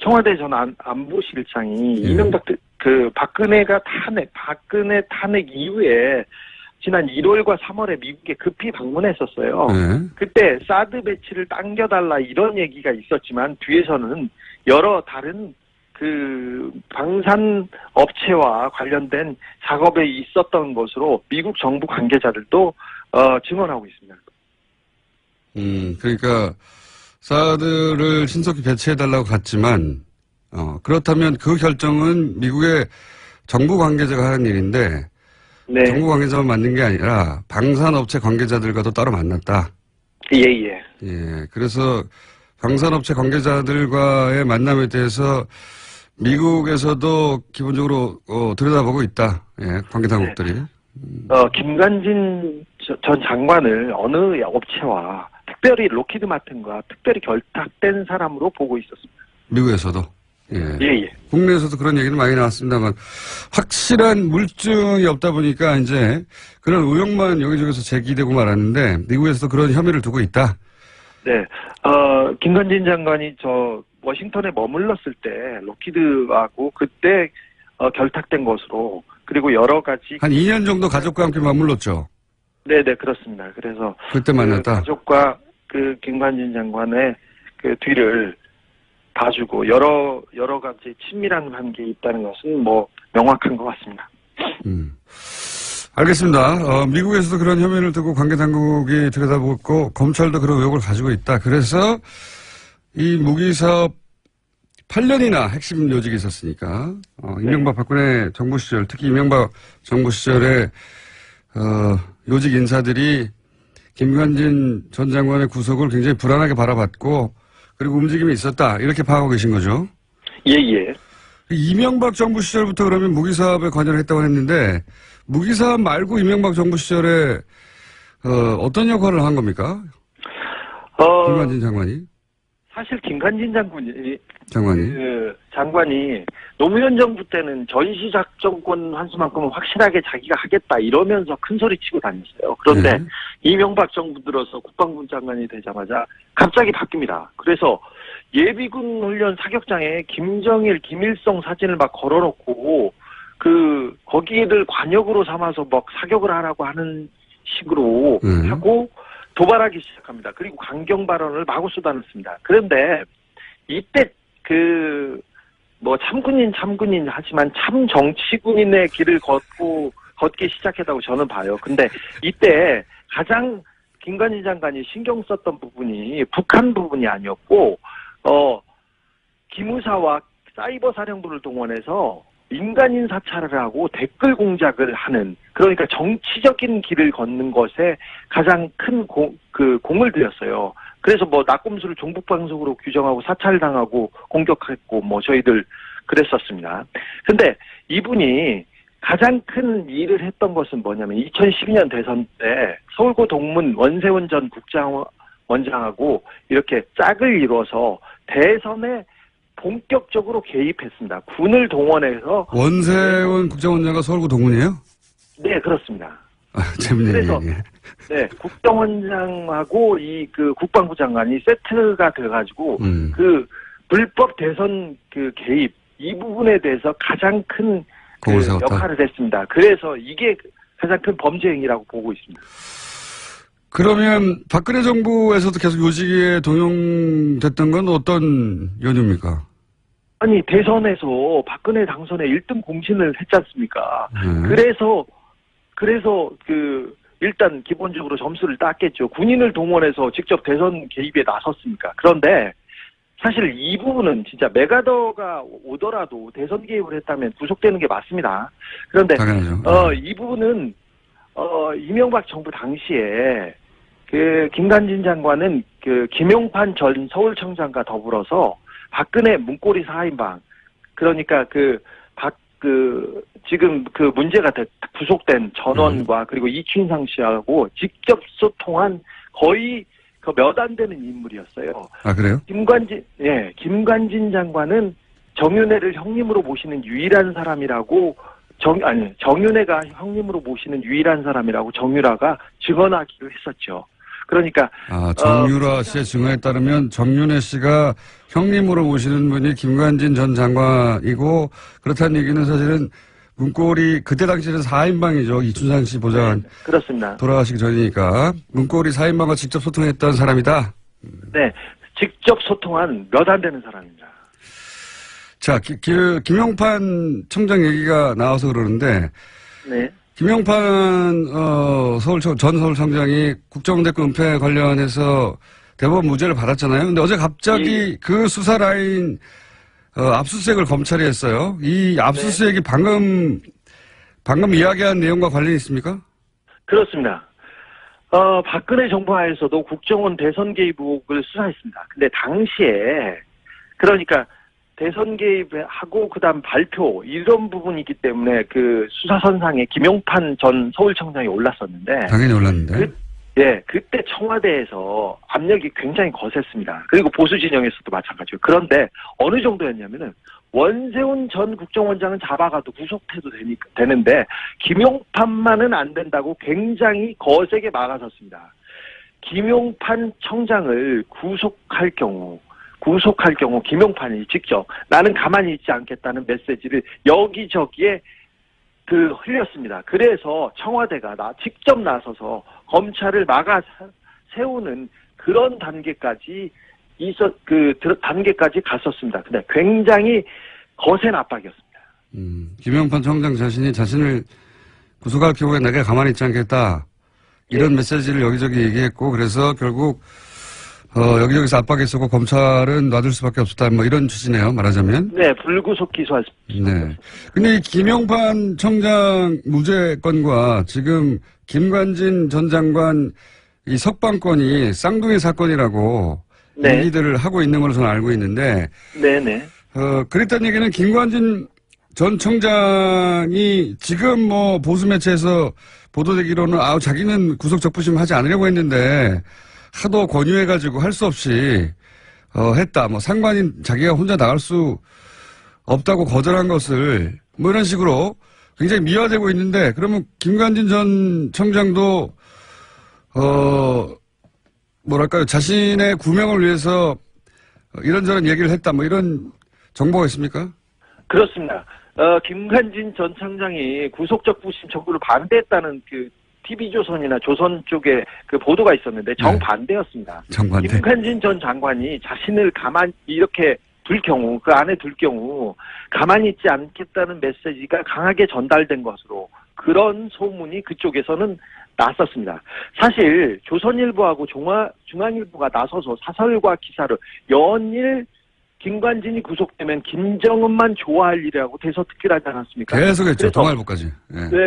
청와대 전 안보실장이 이명박 박근혜 탄핵 이후에 지난 1월과 3월에 미국에 급히 방문했었어요. 그때 사드 배치를 당겨달라 이런 얘기가 있었지만 뒤에서는 여러 다른 방산 업체와 관련된 작업에 있었던 것으로 미국 정부 관계자들도 증언하고 있습니다. 그러니까 사드를 신속히 배치해달라고 갔지만 그렇다면 그 결정은 미국의 정부 관계자가 하는 일인데 정부 관계자만 만든 게 아니라 방산업체 관계자들과도 따로 만났다. 예. 그래서 방산업체 관계자들과의 만남에 대해서 미국에서도 기본적으로 들여다보고 있다. 예, 관계 당국들이. 김관진 전 장관을 어느 업체와 특별히 로키드 마틴과 특별히 결탁된 사람으로 보고 있었습니다. 미국에서도. 예. 예. 국내에서도 그런 얘기는 많이 나왔습니다만 확실한 물증이 없다 보니까 이제 그런 의혹만 여기저기서 제기되고 말았는데 미국에서도 그런 혐의를 두고 있다. 네. 김관진 장관이 워싱턴에 머물렀을 때 로키드하고 그때 결탁된 것으로 그리고 여러 가지 한 2년 정도 가족과 함께 맞물렀죠. 네, 그렇습니다. 그래서 그때 만났다. 가족과 그 김관진 장관의 그 뒤를 봐주고 여러 가지 친밀한 관계에 있다는 것은 뭐 명확한 것 같습니다. 알겠습니다. 미국에서도 그런 혐의를 두고 관계 당국이 들여다보고 검찰도 그런 의혹을 가지고 있다. 그래서 이 무기 사업 8년이나 핵심 요직이 있었으니까 이명박 박근혜 정부 시절 특히 이명박 정부 시절에 요직 인사들이 김관진 전 장관의 구속을 굉장히 불안하게 바라봤고 그리고 움직임이 있었다. 이렇게 파악하고 계신 거죠? 예. 이명박 정부 시절부터 그러면 무기 사업에 관여를 했다고 했는데 무기 사업 말고 이명박 정부 시절에 어떤 역할을 한 겁니까? 김관진 장관이? 사실 김관진 장관이 노무현 정부 때는 전시작전권 환수만큼은 확실하게 자기가 하겠다 이러면서 큰 소리 치고 다녔어요. 그런데 이명박 정부 들어서 국방부 장관이 되자마자 갑자기 바뀝니다. 그래서 예비군 훈련 사격장에 김정일, 김일성 사진을 막 걸어놓고 거기에들 관역으로 삼아서 막 사격을 하라고 하는 식으로 하고 도발하기 시작합니다. 그리고 강경 발언을 마구 쏟아냈습니다. 그런데 이때 참군인 하지만 참 정치군인의 길을 걷기 시작했다고 저는 봐요. 근데 이때 가장 김관진 장관이 신경 썼던 부분이 북한 부분이 아니었고, 기무사와 사이버 사령부를 동원해서 민간인 사찰을 하고 댓글 공작을 하는, 그러니까 정치적인 길을 걷는 것에 가장 큰 공을 들였어요. 그래서 낙곰수를 종북방송으로 규정하고 사찰당하고 공격했고 저희들 그랬었습니다. 근데 이분이 가장 큰 일을 했던 것은 뭐냐면 2012년 대선 때 서울고 동문 원세훈 전 국정원장하고 이렇게 짝을 이뤄서 대선에 본격적으로 개입했습니다. 군을 동원해서. 원세훈 국정원장가 서울고 동문이에요? 네, 그렇습니다. 재밌네요. 그래서 네, 국정원장하고 국방부 장관이 세트가 돼가지고 불법 대선 개입 이 부분에 대해서 가장 큰 역할을 했습니다. 그래서 이게 가장 큰 범죄 행위라고 보고 있습니다. 그러면 박근혜 정부에서도 계속 요직에 동용됐던 건 어떤 연유입니까? 아니, 대선에서 박근혜 당선에 1등 공신을 했지 않습니까? 그래서 일단 기본적으로 점수를 땄겠죠. 군인을 동원해서 직접 대선 개입에 나섰습니까? 그런데 사실 이 부분은 진짜 메가더가 오더라도 대선 개입을 했다면 구속되는 게 맞습니다. 그런데 이 부분은 이명박 정부 당시에 김관진 장관은 김용판 전 서울청장과 더불어서 박근혜 문고리 4인방, 그러니까 지금 문제가 구속된 전원과 그리고 이춘상 씨하고 직접 소통한 거의 몇 안 되는 인물이었어요. 아, 그래요? 김관진 장관은 정윤회를 형님으로 모시는 유일한 사람이라고 정윤회가 형님으로 모시는 유일한 사람이라고 정유라가 증언하기로 했었죠. 그러니까 정유라 씨의 증언에 따르면 정윤회 씨가 형님으로 모시는 분이 김관진 전 장관이고, 그렇다는 얘기는 사실은 문고리 그때 당시에는 4인방이죠. 이춘상 씨 보좌관. 네, 그렇습니다. 돌아가시기 전이니까 문고리 4인방과 직접 소통했던 사람이다. 네, 직접 소통한 몇 안 되는 사람입니다. 자, 김용판 청장 얘기가 나와서 그러는데, 네. 김용판 전 서울청장이 국정원대권 은폐 관련해서 대법원 무죄를 받았잖아요. 근데 어제 갑자기 그 수사 라인 압수수색을 검찰이 했어요. 이 압수수색이 방금 이야기한 내용과 관련이 있습니까? 그렇습니다. 박근혜 정부 하에서도 국정원 대선 개입 의혹을 수사했습니다. 근데 당시에 그러니까 대선 개입하고 그다음 발표 이런 부분이기 때문에 그 수사선상에 김용판 전 서울청장이 올랐었는데 당연히 올랐는데. 그때 청와대에서 압력이 굉장히 거셌습니다. 그리고 보수 진영에서도 마찬가지고. 그런데 어느 정도였냐면은 원세훈 전 국정원장은 잡아가도 구속해도 되는데 김용판만은 안 된다고 굉장히 거세게 막아섰습니다. 김용판 청장을 구속할 경우 김용판이 직접 나는 가만히 있지 않겠다는 메시지를 여기저기에 흘렸습니다. 그래서 청와대가 직접 나서서 검찰을 막아 세우는 그런 단계까지 단계까지 갔었습니다. 근데 굉장히 거센 압박이었습니다. 김용판 청장 자신을 구속할 경우에 내가 가만히 있지 않겠다. 이런 메시지를 여기저기 얘기했고, 그래서 결국, 여기저기서 압박했었고, 검찰은 놔둘 수밖에 없었다. 뭐 이런 취지네요, 말하자면. 네, 불구속 기소할 수. 네. 근데 이 김용판 청장 무죄 건과 지금 김관진 전 장관 이 석방건이 쌍둥이 사건이라고 네. 얘기들을 하고 있는 걸로 저는 알고 있는데. 네네. 그랬던 얘기는 김관진 전 청장이 지금 뭐 보수 매체에서 보도되기로는 자기는 구속 적부심 하지 않으려고 했는데 하도 권유해가지고 할 수 없이 했다. 뭐 상관인 자기가 혼자 나갈 수 없다고 거절한 것을 뭐 이런 식으로 굉장히 미화되고 있는데 그러면 김관진 전 청장도 뭐랄까요 자신의 구명을 위해서 이런저런 얘기를 했다. 뭐 이런 정보가 있습니까? 그렇습니다. 김관진 전 청장이 구속적부심 청구를 반대했다는 그 TV조선이나 조선 쪽에 그 보도가 있었는데 정반대였습니다. 정반대. 김관진 전 장관이 자신을 가만히 이렇게 그 안에 둘 경우 가만히 있지 않겠다는 메시지가 강하게 전달된 것으로 그런 소문이 그쪽에서는 났었습니다. 사실 조선일보하고 중앙일보가 나서서 사설과 기사를 연일 김관진이 구속되면 김정은만 좋아할 일이라고 대서특필하지 않았습니까? 계속했죠. 동아일보까지.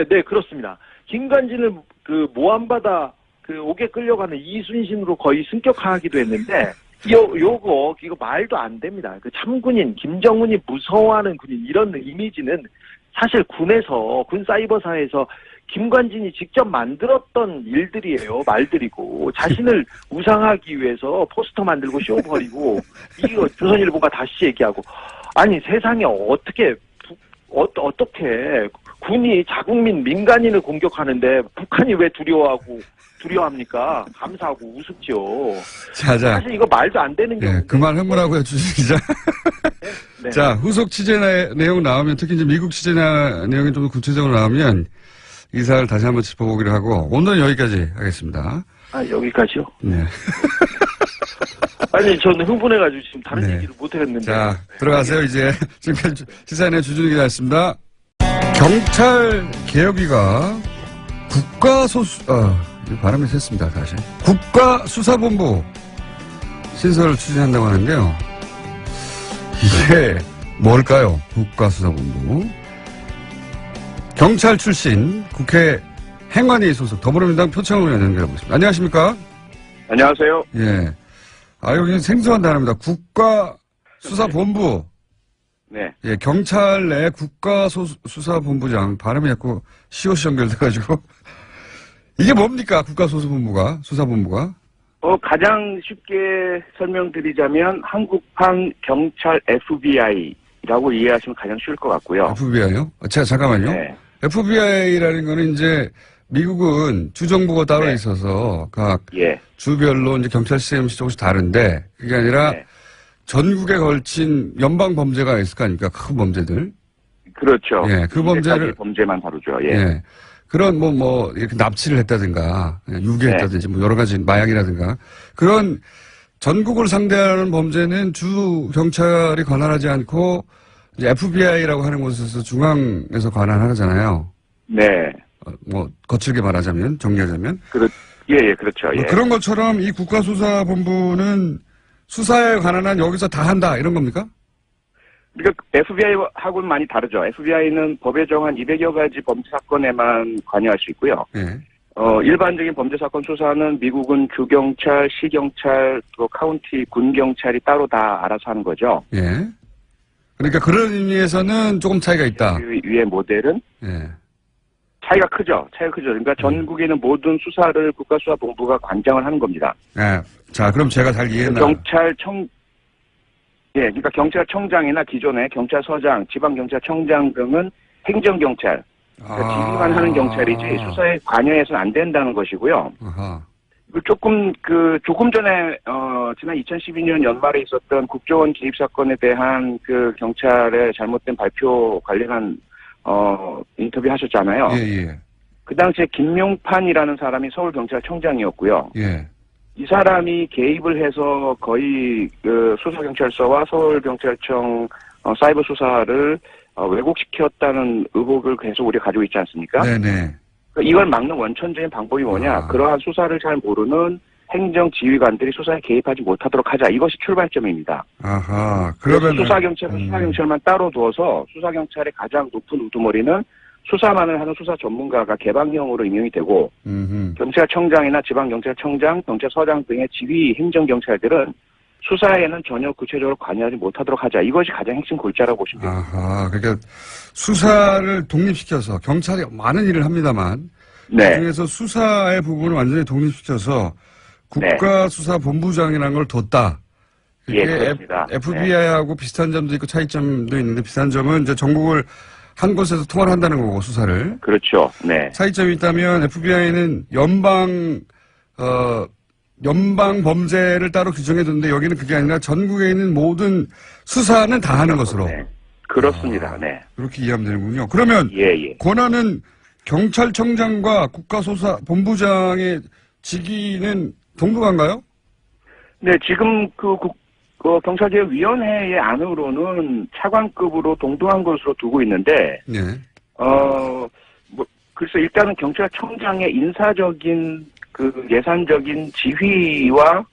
네, 그렇습니다. 김관진을 모함받아 옥에 끌려가는 이순신으로 거의 승격하기도 했는데 이거 말도 안 됩니다. 그 참군인 김정은이 무서워하는 군인 이런 이미지는 사실 군 사이버사에서 김관진이 직접 만들었던 일들이에요. 말들이고 자신을 우상하기 위해서 포스터 만들고 쇼 벌이고 이거 조선일보가 다시 얘기하고 아니 세상에 어떻게 군이 자국민 민간인을 공격하는데 북한이 왜 두려워합니까? 감사하고 우습죠. 자. 사실 이거 말도 안 되는 경우. 그만 흥분하고요, 주진 기자. 네. 자, 후속 취재 내용 나오면, 특히 이제 미국 취재 내용이 좀 구체적으로 나오면, 이 사를 다시 한번 짚어보기로 하고, 오늘은 여기까지 하겠습니다. 여기까지요? 네. 아니, 저는 흥분해가지고 지금 다른 네. 얘기를 못하겠는데. 자, 들어가세요, 이제. 지금까지 시사인의 주준우 기자였습니다. 경찰 개혁위가 발음이 셌습니다, 다시. 국가수사본부 신설을 추진한다고 하는데요. 이게 뭘까요? 국가수사본부. 경찰 출신 국회 행안위 소속 더불어민주당 표창원 의원 연결해보겠습니다. 안녕하십니까? 안녕하세요. 예. 여기 생소한 단어입니다. 국가수사본부. 네. 예, 경찰 내 국가수사본부장. 발음이 자꾸 시옷이 연결돼가지고. 이게 뭡니까? 수사본부가? 가장 쉽게 설명드리자면 한국판 경찰 FBI라고 이해하시면 가장 쉬울 것 같고요. FBI요? 잠깐만요. 네. FBI라는 거는 이제 미국은 주정부가 따로 네. 있어서 각 예. 주별로 이제 경찰 시스템이 조금씩 다른데 그게 아니라 네. 전국에 걸친 연방 범죄가 있을 거 아닙니까? 큰 범죄들. 그렇죠. 예, 그 범죄를 범죄만 다루죠. 예. 예. 그런 이렇게 납치를 했다든가 유괴했다든지 뭐 여러 가지 마약이라든가 그런 전국을 상대하는 범죄는 주 경찰이 관할하지 않고 이제 FBI라고 하는 곳에서 중앙에서 관할하잖아요. 네. 거칠게 말하자면 정리하자면 예, 그렇죠. 예. 그런 것처럼 이 국가수사본부는 수사에 관한 한 여기서 다 한다 이런 겁니까? 그러니까 FBI하고는 많이 다르죠. FBI는 법에 정한 200여 가지 범죄 사건에만 관여할 수 있고요. 예. 일반적인 범죄 사건 수사는 미국은 주경찰, 시경찰, 또 카운티 군경찰이 따로 다 알아서 하는 거죠. 예. 그러니까 그런 의미에서는 조금 차이가 있다. 그 위의 모델은 예. 차이가 크죠. 그러니까 전국에 있는 모든 수사를 국가수사본부가 관장을 하는 겁니다. 예. 자, 그럼 제가 잘 이해했나? 그러니까 경찰청장이나 기존의 경찰서장, 지방경찰청장 등은 행정경찰, 그러니까 지휘만 하는 경찰이지 수사에 관여해서는 안 된다는 것이고요. 아하. 조금 전에 지난 2012년 연말에 있었던 국정원 개입 사건에 대한 그 경찰의 잘못된 발표 관련한 인터뷰 하셨잖아요. 예. 그 당시에 김용판이라는 사람이 서울경찰청장이었고요. 예. 이 사람이 개입을 해서 거의 그 수서경찰서와 서울경찰청 사이버 수사를 왜곡시켰다는 의혹을 계속 우리가 가지고 있지 않습니까? 네네. 이걸 막는 원천적인 방법이 뭐냐? 그러한 수사를 잘 모르는 행정지휘관들이 수사에 개입하지 못하도록 하자. 이것이 출발점입니다. 아하. 그러면 수사경찰만 따로 두어서 수사경찰의 가장 높은 우두머리는 수사만을 하는 수사 전문가가 개방형으로 임명이 되고 경찰청장이나 지방경찰청장, 경찰서장 등의 지휘 행정경찰들은 수사에는 전혀 구체적으로 관여하지 못하도록 하자. 이것이 가장 핵심 골자라고 보시면 됩니다. 아하. 그러니까 수사를 독립시켜서 경찰이 많은 일을 합니다만 네. 그중에서 수사의 부분을 완전히 독립시켜서 국가수사본부장이라는 걸 뒀다. 예, 그렇습니다. FBI하고 비슷한 점도 있고 차이점도 있는데 비슷한 점은 이제 전국을 한 곳에서 통화를 한다는 거고 수사를. 그렇죠. 네. 차이점이 있다면 FBI는 연방 범죄를 따로 규정해뒀는데 여기는 그게 아니라 전국에 있는 모든 수사는 다 하는 것으로. 네. 그렇습니다. 네. 그렇게 이해하면 되는군요. 그러면 예. 권한은 경찰청장과 국가수사본부장의 직위는 동등한가요? 네, 지금 경찰개혁위원회의 안으로는 차관급으로 동등한 것으로 두고 있는데, 네. 글쎄 일단은 경찰청장의 인사적인 예산적인 지휘와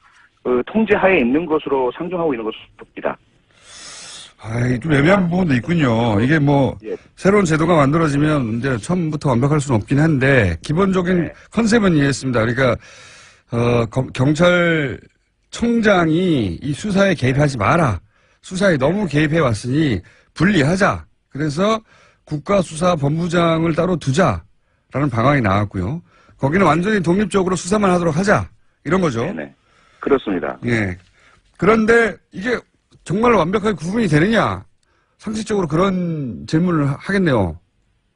통제하에 있는 것으로 상정하고 있는 것으로 봅니다. 좀 애매한 부분도 있군요. 이게 예. 새로운 제도가 만들어지면 이제 처음부터 완벽할 수는 없긴 한데, 기본적인 컨셉은 이해했습니다. 그러니까, 경찰청장이 이 수사에 개입하지 마라. 수사에 너무 개입해 왔으니 분리하자. 그래서 국가수사본부장을 따로 두자라는 방안이 나왔고요. 거기는 완전히 독립적으로 수사만 하도록 하자. 이런 거죠. 네. 그렇습니다. 예. 그런데 이게 정말 완벽하게 구분이 되느냐? 상식적으로 그런 질문을 하겠네요.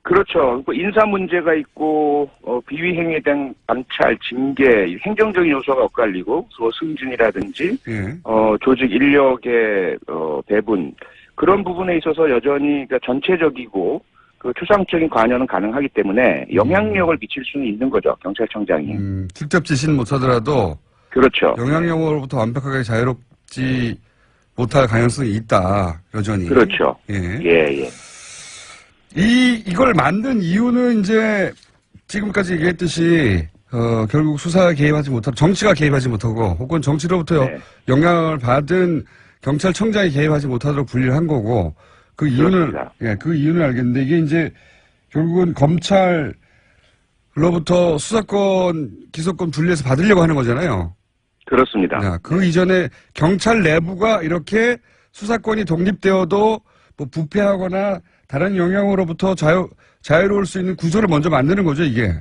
그렇죠. 인사 문제가 있고 비위행위에 대한 관찰, 징계, 행정적인 요소가 엇갈리고 승진이라든지 예. 조직 인력의 배분 그런 부분에 있어서 여전히 그러니까 전체적이고 추상적인 관여는 가능하기 때문에 영향력을 미칠 수는 있는 거죠. 경찰청장이. 직접 지시는 못하더라도 그렇죠. 영향력으로부터 완벽하게 자유롭지 못할 가능성이 있다. 여전히. 그렇죠. 예. 이걸 만든 이유는 이제 지금까지 얘기했듯이 결국 수사에 개입하지 못하고 정치가 개입하지 못하고 혹은 정치로부터 영향을 받은 경찰청장이 개입하지 못하도록 분리를 한 거고 그 이유는 그 이유는 알겠는데 이게 이제 결국은 검찰로부터 수사권 기소권 분리해서 받으려고 하는 거잖아요. 그렇습니다. 그 이전에 경찰 내부가 이렇게 수사권이 독립되어도 부패하거나 다른 영향으로부터 자유로울 수 있는 구조를 먼저 만드는 거죠, 이게.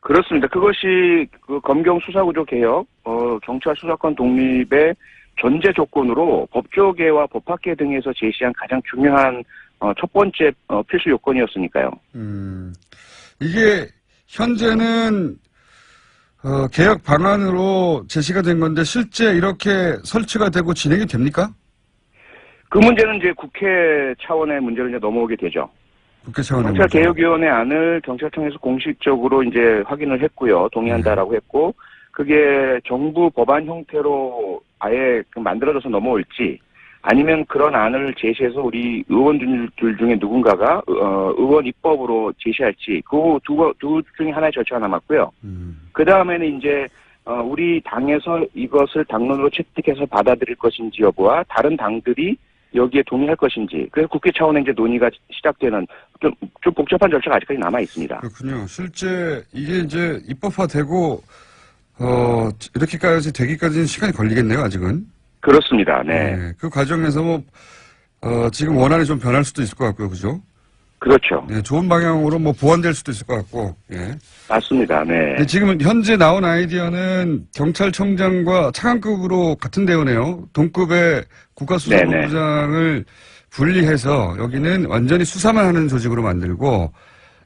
그렇습니다. 그것이 검경 수사구조 개혁, 경찰 수사권 독립의 전제 조건으로 법조계와 법학계 등에서 제시한 가장 중요한 첫 번째 필수 요건이었으니까요. 이게 현재는 개혁 방안으로 제시가 된 건데 실제 이렇게 설치가 되고 진행이 됩니까? 그 문제는 이제 국회 차원의 문제로 이제 넘어오게 되죠. 국회 차원의 경찰개혁위원회 안을 경찰청에서 공식적으로 이제 확인을 했고요. 동의한다라고 했고, 그게 정부 법안 형태로 아예 만들어져서 넘어올지, 아니면 그런 안을 제시해서 우리 의원들 중에 누군가가 의원 입법으로 제시할지, 두 중에 하나의 절차가 남았고요. 그 다음에는 이제 우리 당에서 이것을 당론으로 채택해서 받아들일 것인지 여부와 다른 당들이 여기에 동의할 것인지, 그래서 국회 차원의 이제 논의가 시작되는 좀 복잡한 절차가 아직까지 남아 있습니다. 그렇군요. 실제 이게 이제 입법화되고 이렇게까지 되기까지는 시간이 걸리겠네요. 아직은. 그렇습니다. 네. 그 과정에서 뭐 지금 원안이 좀 변할 수도 있을 것 같고요. 그죠? 그렇죠. 네, 좋은 방향으로 뭐 보완될 수도 있을 것 같고. 예. 맞습니다. 네. 근데 지금 현재 나온 아이디어는 경찰청장과 차관급으로 같은 대우네요. 동급의 국가수사본부장을 분리해서 여기는 완전히 수사만 하는 조직으로 만들고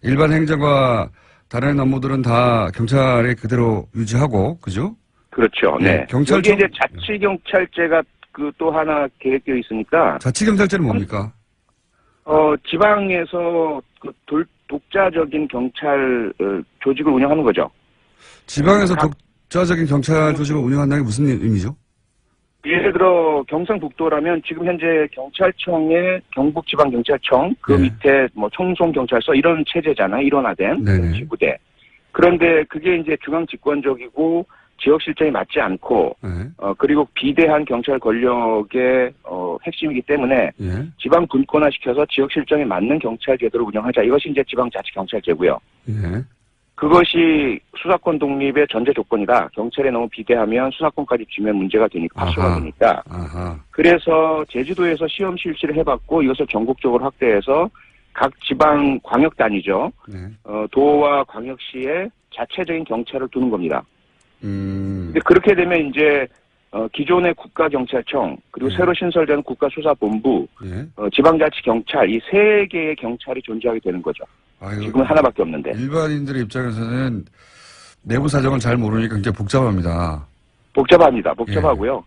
일반 행정과 다른 업무들은 다 경찰에 그대로 유지하고, 그죠? 그렇죠. 네. 경찰청 여기 이제 자치경찰제가 그 또 하나 계획되어 있으니까. 자치경찰제는 뭡니까? 지방에서 그 독자적인 경찰 조직을 운영하는 거죠. 지방에서 독자적인 경찰 조직을 운영한다는 게 무슨 의미죠? 예를 들어 경상북도라면 지금 현재 경찰청의 경북지방경찰청 그 네. 밑에 뭐 청송경찰서 이런 체제잖아요. 일원화된 네네. 지구대. 그런데 그게 이제 중앙 집권적이고 지역 실정에 맞지 않고 네. 그리고 비대한 경찰 권력의 핵심이기 때문에 예. 지방 분권화 시켜서 지역 실정에 맞는 경찰 제도를 운영하자. 이것이 이제 지방자치경찰제고요. 예. 그것이 수사권 독립의 전제 조건이다. 경찰에 너무 비대하면 수사권까지 쥐면 문제가 되니까 파쇼가 되니까. 아하. 그래서 제주도에서 시험 실시를 해봤고 이것을 전국적으로 확대해서 각 지방 광역단위죠. 네. 도와 광역시에 자체적인 경찰을 두는 겁니다. 근데 음. 그렇게 되면 이제 기존의 국가경찰청 그리고 네. 새로 신설되는 국가수사본부, 예. 지방자치경찰 이 세 개의 경찰이 존재하게 되는 거죠. 아유, 지금은 하나밖에 없는데. 일반인들의 입장에서는 내부 사정을 잘 모르니까 굉장히 복잡합니다. 복잡합니다. 복잡하고요.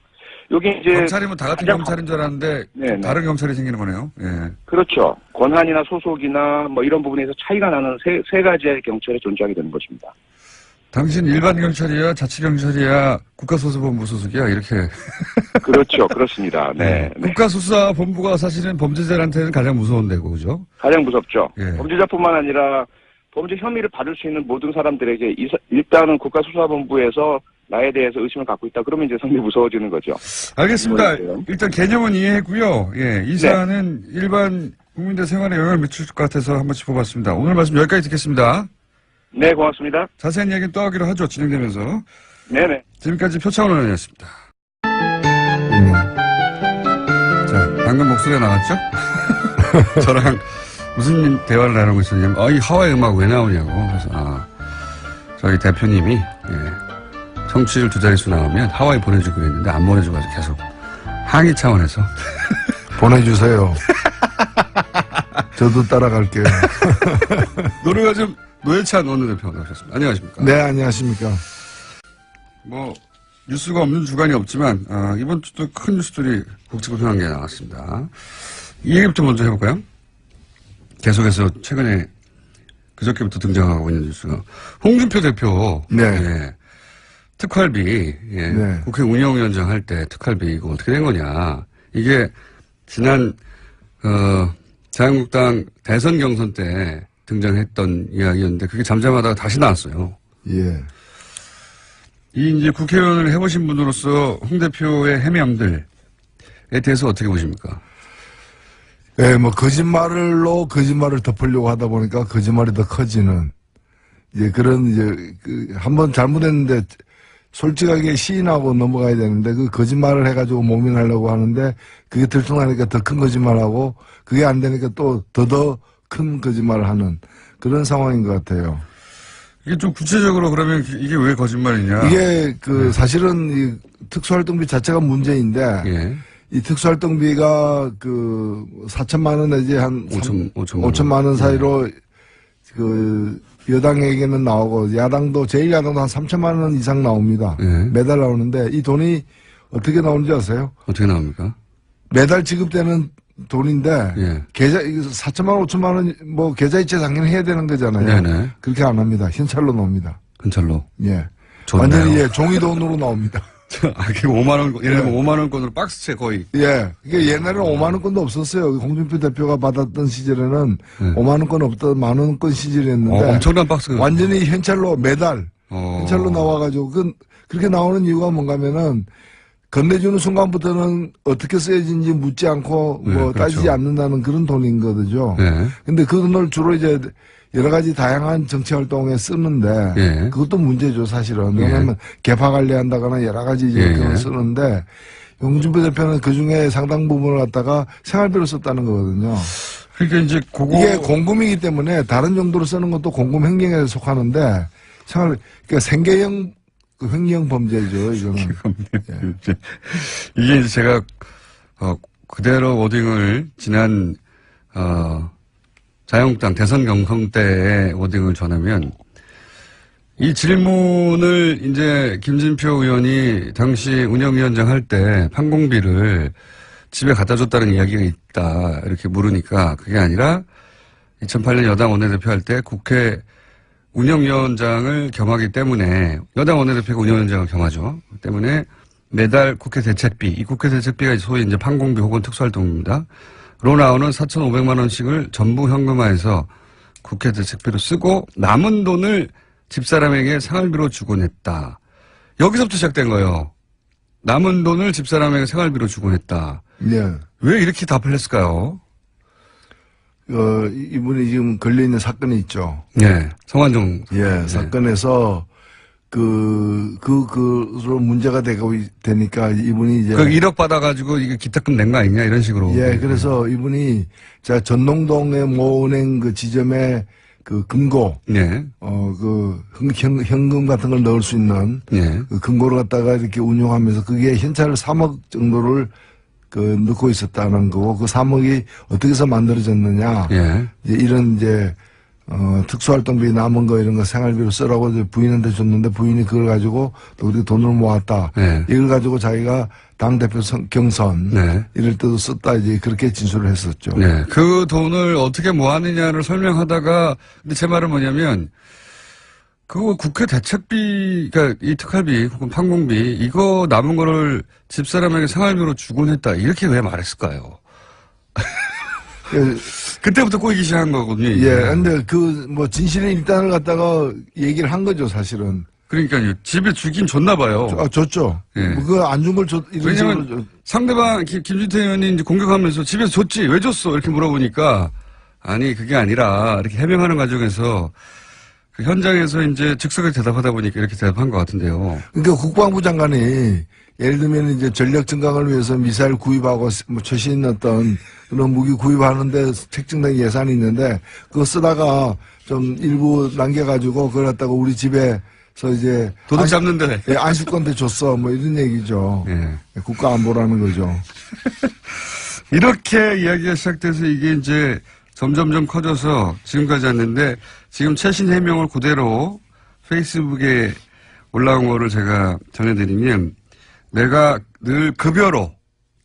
여기 이제 경찰이면 다 같은 가장 경찰인 줄 알았는데 네, 좀 네. 다른 경찰이 생기는 거네요. 예. 그렇죠. 권한이나 소속이나 뭐 이런 부분에서 차이가 나는 세 가지의 경찰이 존재하게 되는 것입니다. 당신 일반 경찰이야, 자치 경찰이야, 국가수사본부 소속이야 이렇게. 그렇죠. 그렇습니다. 네. 네. 국가수사본부가 사실은 범죄자한테는 가장 무서운 데고, 그죠? 가장 무섭죠. 예. 범죄자뿐만 아니라 범죄 혐의를 받을 수 있는 모든 사람들에게 일단은 국가수사본부에서 나에 대해서 의심을 갖고 있다. 그러면 이제 상당히 무서워지는 거죠. 알겠습니다. 뭐였어요? 일단 개념은 이해했고요. 예, 이 네. 사안은 일반 국민들 생활에 영향을 미칠 것 같아서 한번 짚어봤습니다. 오늘 말씀 여기까지 듣겠습니다. 네, 고맙습니다. 자세한 이야기는 또 하기로 하죠. 진행되면서. 네네. 지금까지 표창원 의원이었습니다. 자, 방금 목소리가 나왔죠? 저랑 무슨 대화를 나누고 있었냐면, 이 하와이 음악 왜 나오냐고. 그래서, 저희 대표님이, 청취율 2자릿수 나오면 하와이 보내주기로 했는데 안 보내주고 가지고 계속 항의 차원에서. 보내주세요. 저도 따라갈게요. 노래가 좀 노회찬 원내대표 나오셨습니다. 안녕하십니까? 네, 안녕하십니까. 뭐, 뉴스가 없는 주간이 없지만, 이번 주도 큰 뉴스들이 굵직굵직한 게 나왔습니다. 이 얘기부터 먼저 해볼까요? 계속해서 최근에 그저께부터 등장하고 있는 뉴스가. 홍준표 대표. 네. 예, 특활비. 예, 네. 국회 운영위원장 할 때 특활비 이거 어떻게 된 거냐. 이게 지난, 자유한국당 대선 경선 때 등장했던 이야기였는데 그게 잠잠하다가 다시 나왔어요. 예. 이 이제 국회의원을 해보신 분으로서 홍 대표의 해명들에 대해서 어떻게 보십니까? 예, 뭐, 거짓말로 거짓말을 덮으려고 하다 보니까 거짓말이 더 커지는, 한번 잘못했는데, 솔직하게 시인하고 넘어가야 되는데, 그 거짓말을 해가지고 모면하려고 하는데, 그게 들통나니까 더 큰 거짓말하고, 그게 안 되니까 또 더 큰 거짓말을 하는 그런 상황인 것 같아요. 이게 좀 구체적으로 그러면 이게 왜 거짓말이냐? 이게 사실은 이 특수활동비 자체가 문제인데, 예. 이 특수활동비가 4천만 원 내지 한 5천만 원 사이로 여당에게는 나오고 야당도 제일 야당도 한 3천만 원 이상 나옵니다. 예. 매달 나오는데 이 돈이 어떻게 나오는지 아세요? 어떻게 나옵니까? 매달 지급되는 돈인데 예. 계좌 4천만 원, 5천만 원 뭐 계좌이체 당연히 해야 되는 거잖아요. 네네. 그렇게 안 합니다. 현찰로 나옵니다. 근찰로. 예. 좋네요. 완전히 종이 돈으로 나옵니다. 그게 5만원, 예를 들면 5만원권으로 박스채 거의. 예. 이게 옛날에는 5만원권도 없었어요. 홍준표 대표가 받았던 시절에는 5만원권 없던 만원권 시절이었는데. 엄청난 박스. 완전히 현찰로 매달 현찰로 나와가지고 그렇게 나오는 이유가 뭔가 하면은 건네주는 순간부터는 어떻게 쓰여진지 묻지 않고 네, 뭐 그렇죠. 따지지 않는다는 그런 돈인 거죠. 네. 근데 그 돈을 주로 이제 여러 가지 다양한 정치 활동에 쓰는데 예. 그것도 문제죠, 사실은. 예. 왜냐하면 개파 관리한다거나 여러 가지 이제 예, 그걸 예. 쓰는데 홍준표 대표는 그 중에 상당 부분을 갖다가 생활비로 썼다는 거거든요. 그러니까 이제 그거 이게 공금이기 때문에 다른 정도로 쓰는 것도 공금 횡령에 속하는데 그러니까 생계형 그 횡령 범죄죠, 이거는. 이게 이제 제가 그대로 워딩을 지난 자유한국당 대선 경선 때의 워딩을 전하면 이 질문을 이제 김진표 의원이 당시 운영위원장 할 때 판공비를 집에 갖다 줬다는 이야기가 있다 이렇게 물으니까 그게 아니라 2008년 여당 원내대표 할 때 국회 운영위원장을 겸하기 때문에 여당 원내대표가 운영위원장을 겸하죠. 때문에 매달 국회 대책비, 이 국회 대책비가 소위 이제 판공비 혹은 특수활동입니다. 로 나오는 4,500만 원씩을 전부 현금화해서 국회 대책비로 쓰고 남은 돈을 집사람에게 생활비로 주곤 했다. 여기서부터 시작된 거예요. 남은 돈을 집사람에게 생활비로 주곤 했다. 예. 왜 이렇게 답을 했을까요? 이분이 지금 걸려있는 사건이 있죠. 네. 성완종. 예, 사건에서 그로 문제가 되니까 이분이 이제. 그 1억 받아가지고 이게 기탁금 낸 거 아니냐 이런 식으로. 예, 그래서 이분이 자 전농동의 모은행 그 지점에 그 금고, 네. 현금 같은 걸 넣을 수 있는 네. 그 금고를 갖다가 이렇게 운용하면서 그게 현찰을 3억 정도를 넣고 있었다는 거고 그 3억이 어떻게 해서 만들어졌느냐. 예. 이제 이런 이제 특수활동비 남은 거 이런 거 생활비로 쓰라고 이제 부인한테 줬는데 부인이 그걸 가지고 또 우리 돈을 모았다. 네. 이걸 가지고 자기가 당대표 경선 네. 이럴 때도 썼다 이제 그렇게 진술을 했었죠. 네. 그 돈을 어떻게 모았느냐를 설명하다가 근데 제 말은 뭐냐면 그거 국회 대책비, 그러니까 이 특활비 혹은 판공비 이거 남은 거를 집사람에게 생활비로 주곤 했다. 이렇게 왜 말했을까요? 예, 그때부터 꼬이기 시작한 거거든요. 이게. 예, 근데 뭐 진실의 일단을 갖다가 얘기를 한 거죠, 사실은. 그러니까요. 집에 주긴 줬나 봐요. 줬죠. 예. 뭐 그거 안 준 걸 이런 왜냐면 식으로 상대방 김진태 의원이 이제 공격하면서 집에서 줬지 왜 줬어 이렇게 물어보니까 아니 그게 아니라 이렇게 해명하는 과정에서 그 현장에서 이제 즉석에 대답하다 보니까 이렇게 대답한 것 같은데요. 그러니까 국방부 장관이 예를 들면 이제 전력 증강을 위해서 미사일 구입하고 뭐 최신 어떤 그런 무기 구입하는데 책정된 예산이 있는데 그거 쓰다가 좀 일부 남겨가지고 그걸 갖다가 우리 집에서 이제 도둑 잡는데. 예, 안식권대 줬어 뭐 이런 얘기죠. 예. 국가 안보라는 거죠. 이렇게 이야기가 시작돼서 이게 이제 점점점 커져서 지금까지 왔는데 지금 최신 해명을 그대로 페이스북에 올라온 거를 제가 전해드리면 내가 늘 급여로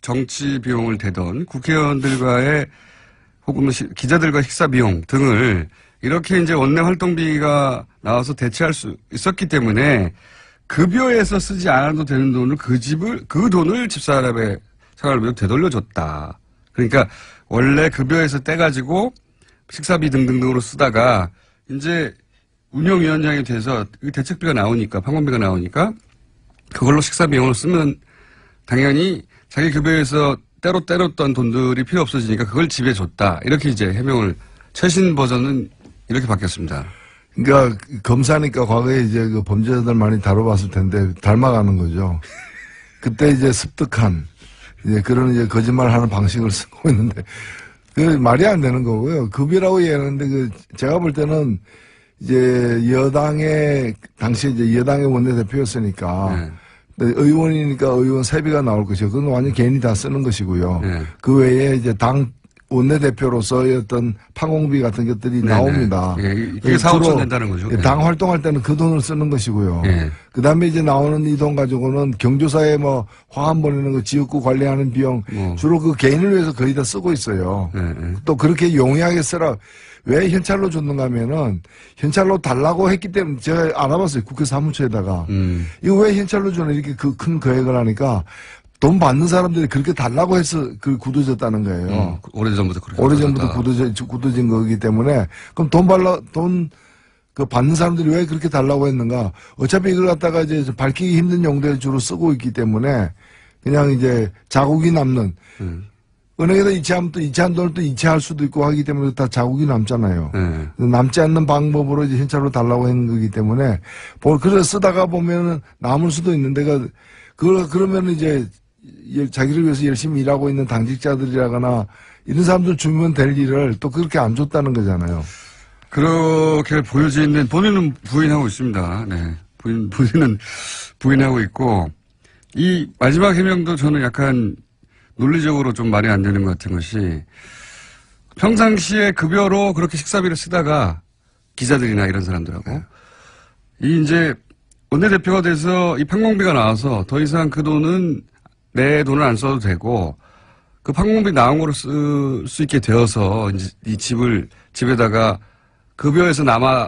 정치 비용을 대던 국회의원들과의 혹은 기자들과 식사 비용 등을 이렇게 이제 원내 활동비가 나와서 대체할 수 있었기 때문에 급여에서 쓰지 않아도 되는 돈을 그 돈을 집사람의 생활비로 되돌려줬다. 그러니까 원래 급여에서 떼가지고 식사비 등등으로 쓰다가 이제 운영위원장이 돼서 대책비가 나오니까 판공비가 나오니까 그걸로 식사 비용을 쓰면 당연히 자기 급여에서 때로 때렸던 돈들이 필요 없어지니까 그걸 집에 줬다. 이렇게 이제 해명을 최신 버전은 이렇게 바뀌었습니다. 그러니까 검사니까 과거에 이제 그 범죄자들 많이 다뤄봤을 텐데 닮아가는 거죠. 그때 이제 습득한 이제 그런 이제 거짓말하는 방식을 쓰고 있는데 그 말이 안 되는 거고요. 급여라고 얘기하는데 제가 볼 때는 이제 당시 이제 여당의 원내대표였으니까 네. 의원이니까 의원 세비가 나올 것이고 그건 완전 개인이 다 쓰는 것이고요. 네. 그 외에 이제 당 원내대표로서의 어떤 판공비 같은 것들이 네네. 나옵니다. 예, 이게 사업son 된다는 거죠. 네. 당 활동할 때는 그 돈을 쓰는 것이고요. 예. 그 다음에 이제 나오는 이 돈 가지고는 경조사에 뭐 화환 보내는 거 지역구 관리하는 비용 주로 그 개인을 위해서 거의 다 쓰고 있어요. 또 그렇게 용이하게 쓰라. 왜 현찰로 줬는가 하면은 현찰로 달라고 했기 때문에 제가 알아봤어요. 국회 사무처에다가. 이거 왜 현찰로 주는 이렇게 그 큰 거액을 하니까 돈 받는 사람들이 그렇게 달라고 해서 그 굳어졌다는 거예요. 오래전부터 그렇게. 오래전부터 굳어진 거기 때문에 그럼 돈 받는 사람들이 왜 그렇게 달라고 했는가? 어차피 이걸 갖다가 이제 밝히기 힘든 용도에 주로 쓰고 있기 때문에 그냥 이제 자국이 남는. 은행에다 이체하면 또 이체한 돈을 또 이체할 수도 있고 하기 때문에 다 자국이 남잖아요. 남지 않는 방법으로 이제 현찰로 달라고 하는 거기 때문에, 그래서 쓰다가 보면은 남을 수도 있는데, 그러면 이제 자기를 위해서 열심히 일하고 있는 당직자들이라거나 이런 사람들 주면 될 일을 또 그렇게 안 줬다는 거잖아요. 그렇게 보여지는, 본인은 부인하고 있습니다. 네. 본인은 부인하고 있고, 이 마지막 해명도 저는 약간 논리적으로 좀 말이 안 되는 것 같은 것이, 평상시에 급여로 그렇게 식사비를 쓰다가 기자들이나 이런 사람들하고, 이 이제 원내대표가 돼서 이 판공비가 나와서 더 이상 그 돈은 내 돈을 안 써도 되고, 그 판공비 나온 거를 쓸 수 있게 되어서 이제 이 집에다가 급여에서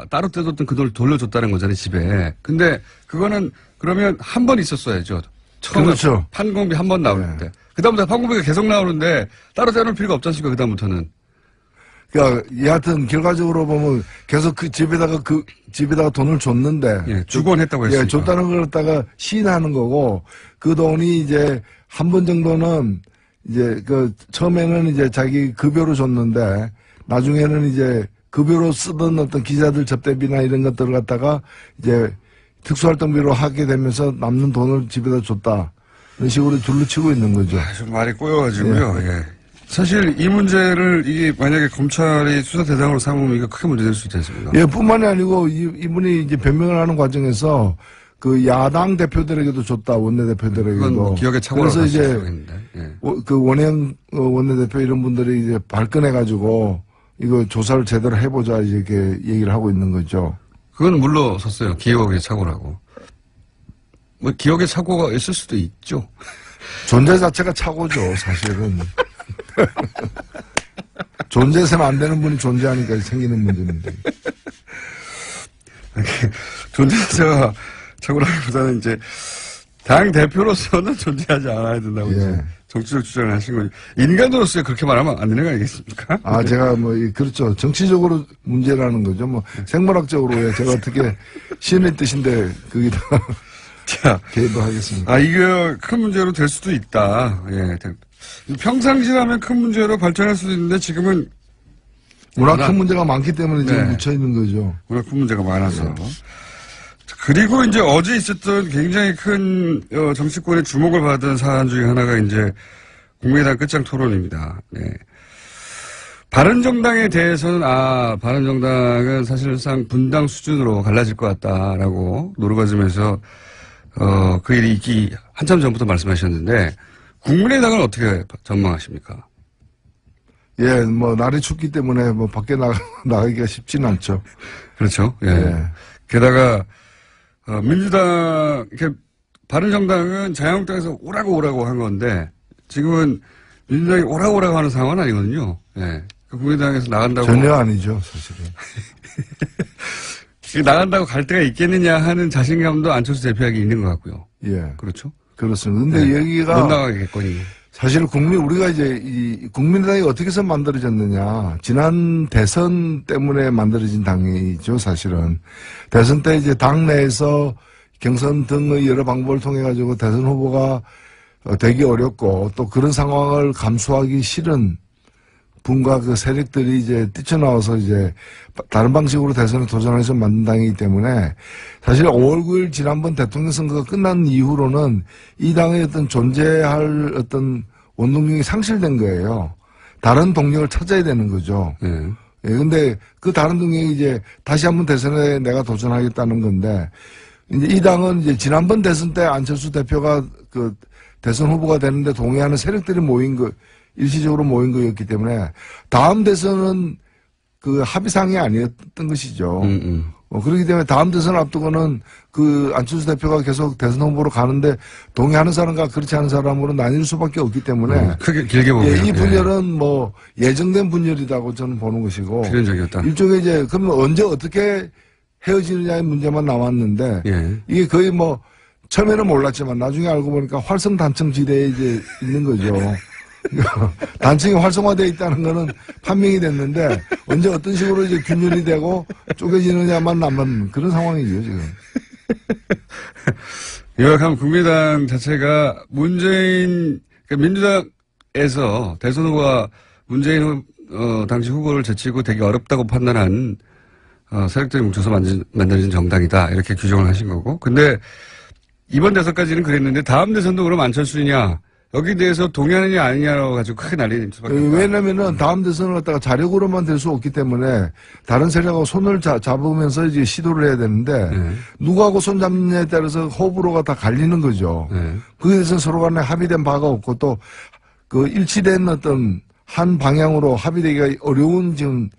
따로 떼뒀던 그 돈을 돌려줬다는 거잖아요, 집에. 근데 그거는 그러면 한 번 있었어야죠. 처음에 그렇죠. 판공비 한 번 나오는데. 그다음부터 판공비가 계속 나오는데 따로 떼놓을 필요가 없지 않습니까, 그다음부터는. 그러니까 여하튼 결과적으로 보면 계속 그 집에다가 돈을 줬는데. 예, 주곤 했다고 했으니까. 예, 줬다는 걸 갖다가 시인하는 거고, 그 돈이 이제 한 번 정도는 이제 처음에는 이제 자기 급여로 줬는데, 나중에는 이제 급여로 쓰던 어떤 기자들 접대비나 이런 것들을 갖다가 이제 특수활동비로 하게 되면서 남는 돈을 집에다 줬다. 이런 식으로 둘러치고 있는 거죠. 좀 말이 꼬여가지고요. 예. 사실 이 문제를 이게 만약에 검찰이 수사 대상으로 삼으면 이거 크게 문제될 수 있지 않습니까? 예, 뿐만이 아니고 이분이 이제 변명을 하는 과정에서 그 야당 대표들에게도 줬다, 원내대표들에게도. 그건 뭐 기억에 착오를 그래서 이제 예. 그 원행 원내대표 이런 분들이 이제 발끈해가지고 이거 조사를 제대로 해보자 이렇게 얘기를 하고 있는 거죠. 그건 물러섰어요. 기억의 착오라고. 뭐 기억의 착오가 있을 수도 있죠. 존재 자체가 착오죠, 사실은. 존재해서는 안 되는 분이 존재하니까 생기는 문제인데. 존재자가 착오라기보다는 이제 당 대표로서는 존재하지 않아야 된다고 이제 정치적 주장을 하신 거죠. 인간으로서 그렇게 말하면 안 되는 거 아니겠습니까? 아, 제가 그렇죠. 정치적으로 문제라는 거죠. 생물학적으로 제가 어떻게 시인의 뜻인데 거기다 자, 개입을 하겠습니다. 이거 큰 문제로 될 수도 있다. 예. 평상시라면 큰 문제로 발전할 수도 있는데 지금은 워낙 큰 문제가 많기 때문에 지금 네. 묻혀 있는 거죠. 워낙 큰 문제가 많아서. 그리고 이제 어제 있었던 굉장히 큰 정치권의 주목을 받은 사안 중에 하나가 이제 국민의당 끝장 토론입니다. 네. 바른정당에 대해서는 바른정당은 사실상 분당 수준으로 갈라질 것 같다라고 노르가즘에서 그 일이 있기 한참 전부터 말씀하셨는데 국민의당은 어떻게 전망하십니까? 예, 날이 춥기 때문에 밖에 나가기가 쉽지는 않죠. 그렇죠. 예. 예. 게다가 민주당, 바른정당은 자유한국당에서 오라고 한 건데, 지금은 민주당이 오라고 하는 상황은 아니거든요. 예. 국민의당에서 나간다고. 전혀 아니죠, 사실은. 나간다고 갈 데가 있겠느냐 하는 자신감도 안철수 대표에게 있는 것 같고요. 예. 그렇죠. 그렇습니다. 근데 여기가. 못 나가겠거니. 사실 우리가 이제 국민의당이 어떻게 해서 만들어졌느냐. 지난 대선 때문에 만들어진 당이죠, 사실은. 대선 때 이제 당내에서 경선 등의 여러 방법을 통해가지고 대선 후보가 되기 어렵고 또 그런 상황을 감수하기 싫은 분과 그 세력들이 이제 뛰쳐나와서 이제 다른 방식으로 대선에 도전해서 만든 당이기 때문에 사실 5월 9일 지난번 대통령 선거가 끝난 이후로는 이 당의 어떤 존재할 어떤 원동력이 상실된 거예요. 다른 동력을 찾아야 되는 거죠. 예, 근데 그 다른 동력이 이제 다시 한번 대선에 내가 도전하겠다는 건데 이제 이 당은 이제 지난번 대선 때 안철수 대표가 그 대선 후보가 되는데 동의하는 세력들이 일시적으로 모인 거였기 때문에 다음 대선은 그 합의상이 아니었던 것이죠. 그렇기 때문에 다음 대선 앞두고는 그 안철수 대표가 계속 대선 후보로 가는데 동의하는 사람과 그렇지 않은 사람으로 나뉠 수밖에 없기 때문에 크게 길게 보면 이 분열은 예정된 분열이라고 저는 보는 것이고 필연적이었다. 일종의 이제 그러면 언제 어떻게 헤어지느냐의 문제만 남았는데 이게 거의 처음에는 몰랐지만 나중에 알고 보니까 활성단층 지대에 이제 있는 거죠. 단층이 활성화되어 있다는 거는 판명이 됐는데 언제 어떤 식으로 이제 균열이 되고 쪼개지느냐만 남은 그런 상황이죠, 지금. 요약하면 국민의당 자체가 문재인, 그러니까 민주당에서 대선 후보가 문재인 당시 후보를 제치고 되게 어렵다고 판단한 세력들이 뭉쳐서 만들어진 정당이다. 이렇게 규정을 하신 거고. 근데 이번 대선까지는 그랬는데 다음 대선도 그럼 안철수냐 여기에 대해서 동의하느냐 아니냐라고 가지고 크게 난리를 수밖에 없다. 왜냐면은 다음 대선을 갖다가 자력으로만 될 수 없기 때문에 다른 세력하고 손을 잡으면서 이제 시도를 해야 되는데 네. 누구하고 손 잡느냐에 따라서 호불호가 다 갈리는 거죠. 네. 그에 대해서 서로 간에 합의된 바가 없고 또 그 일치된 어떤 한 방향으로 합의되기가 어려운 지금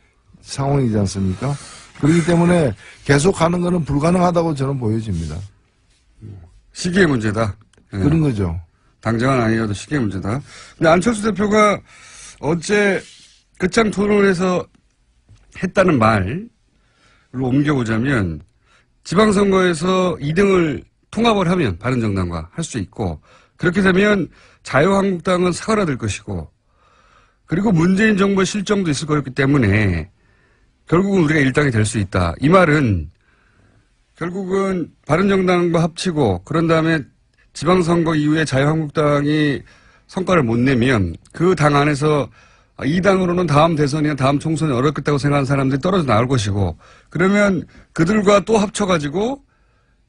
상황이지 않습니까? 그렇기 때문에 계속 가는 거는 불가능하다고 저는 보여집니다. 시기의 문제다. 네. 그런 거죠. 당장은 아니어도 시기의 문제다. 근데 안철수 대표가 어제 끝장 토론에서 했다는 말로 옮겨보자면 지방선거에서 2등을 통합을 하면 바른정당과 할 수 있고 그렇게 되면 자유한국당은 사그라들 것이고 그리고 문재인 정부의 실정도 있을 거였기 때문에 결국은 우리가 일당이 될 수 있다. 이 말은 결국은 바른정당과 합치고 그런 다음에 지방선거 이후에 자유한국당이 성과를 못 내면 그 당 안에서 이 당으로는 다음 대선이나 다음 총선이 어렵겠다고 생각하는 사람들이 떨어져 나올 것이고 그러면 그들과 또 합쳐가지고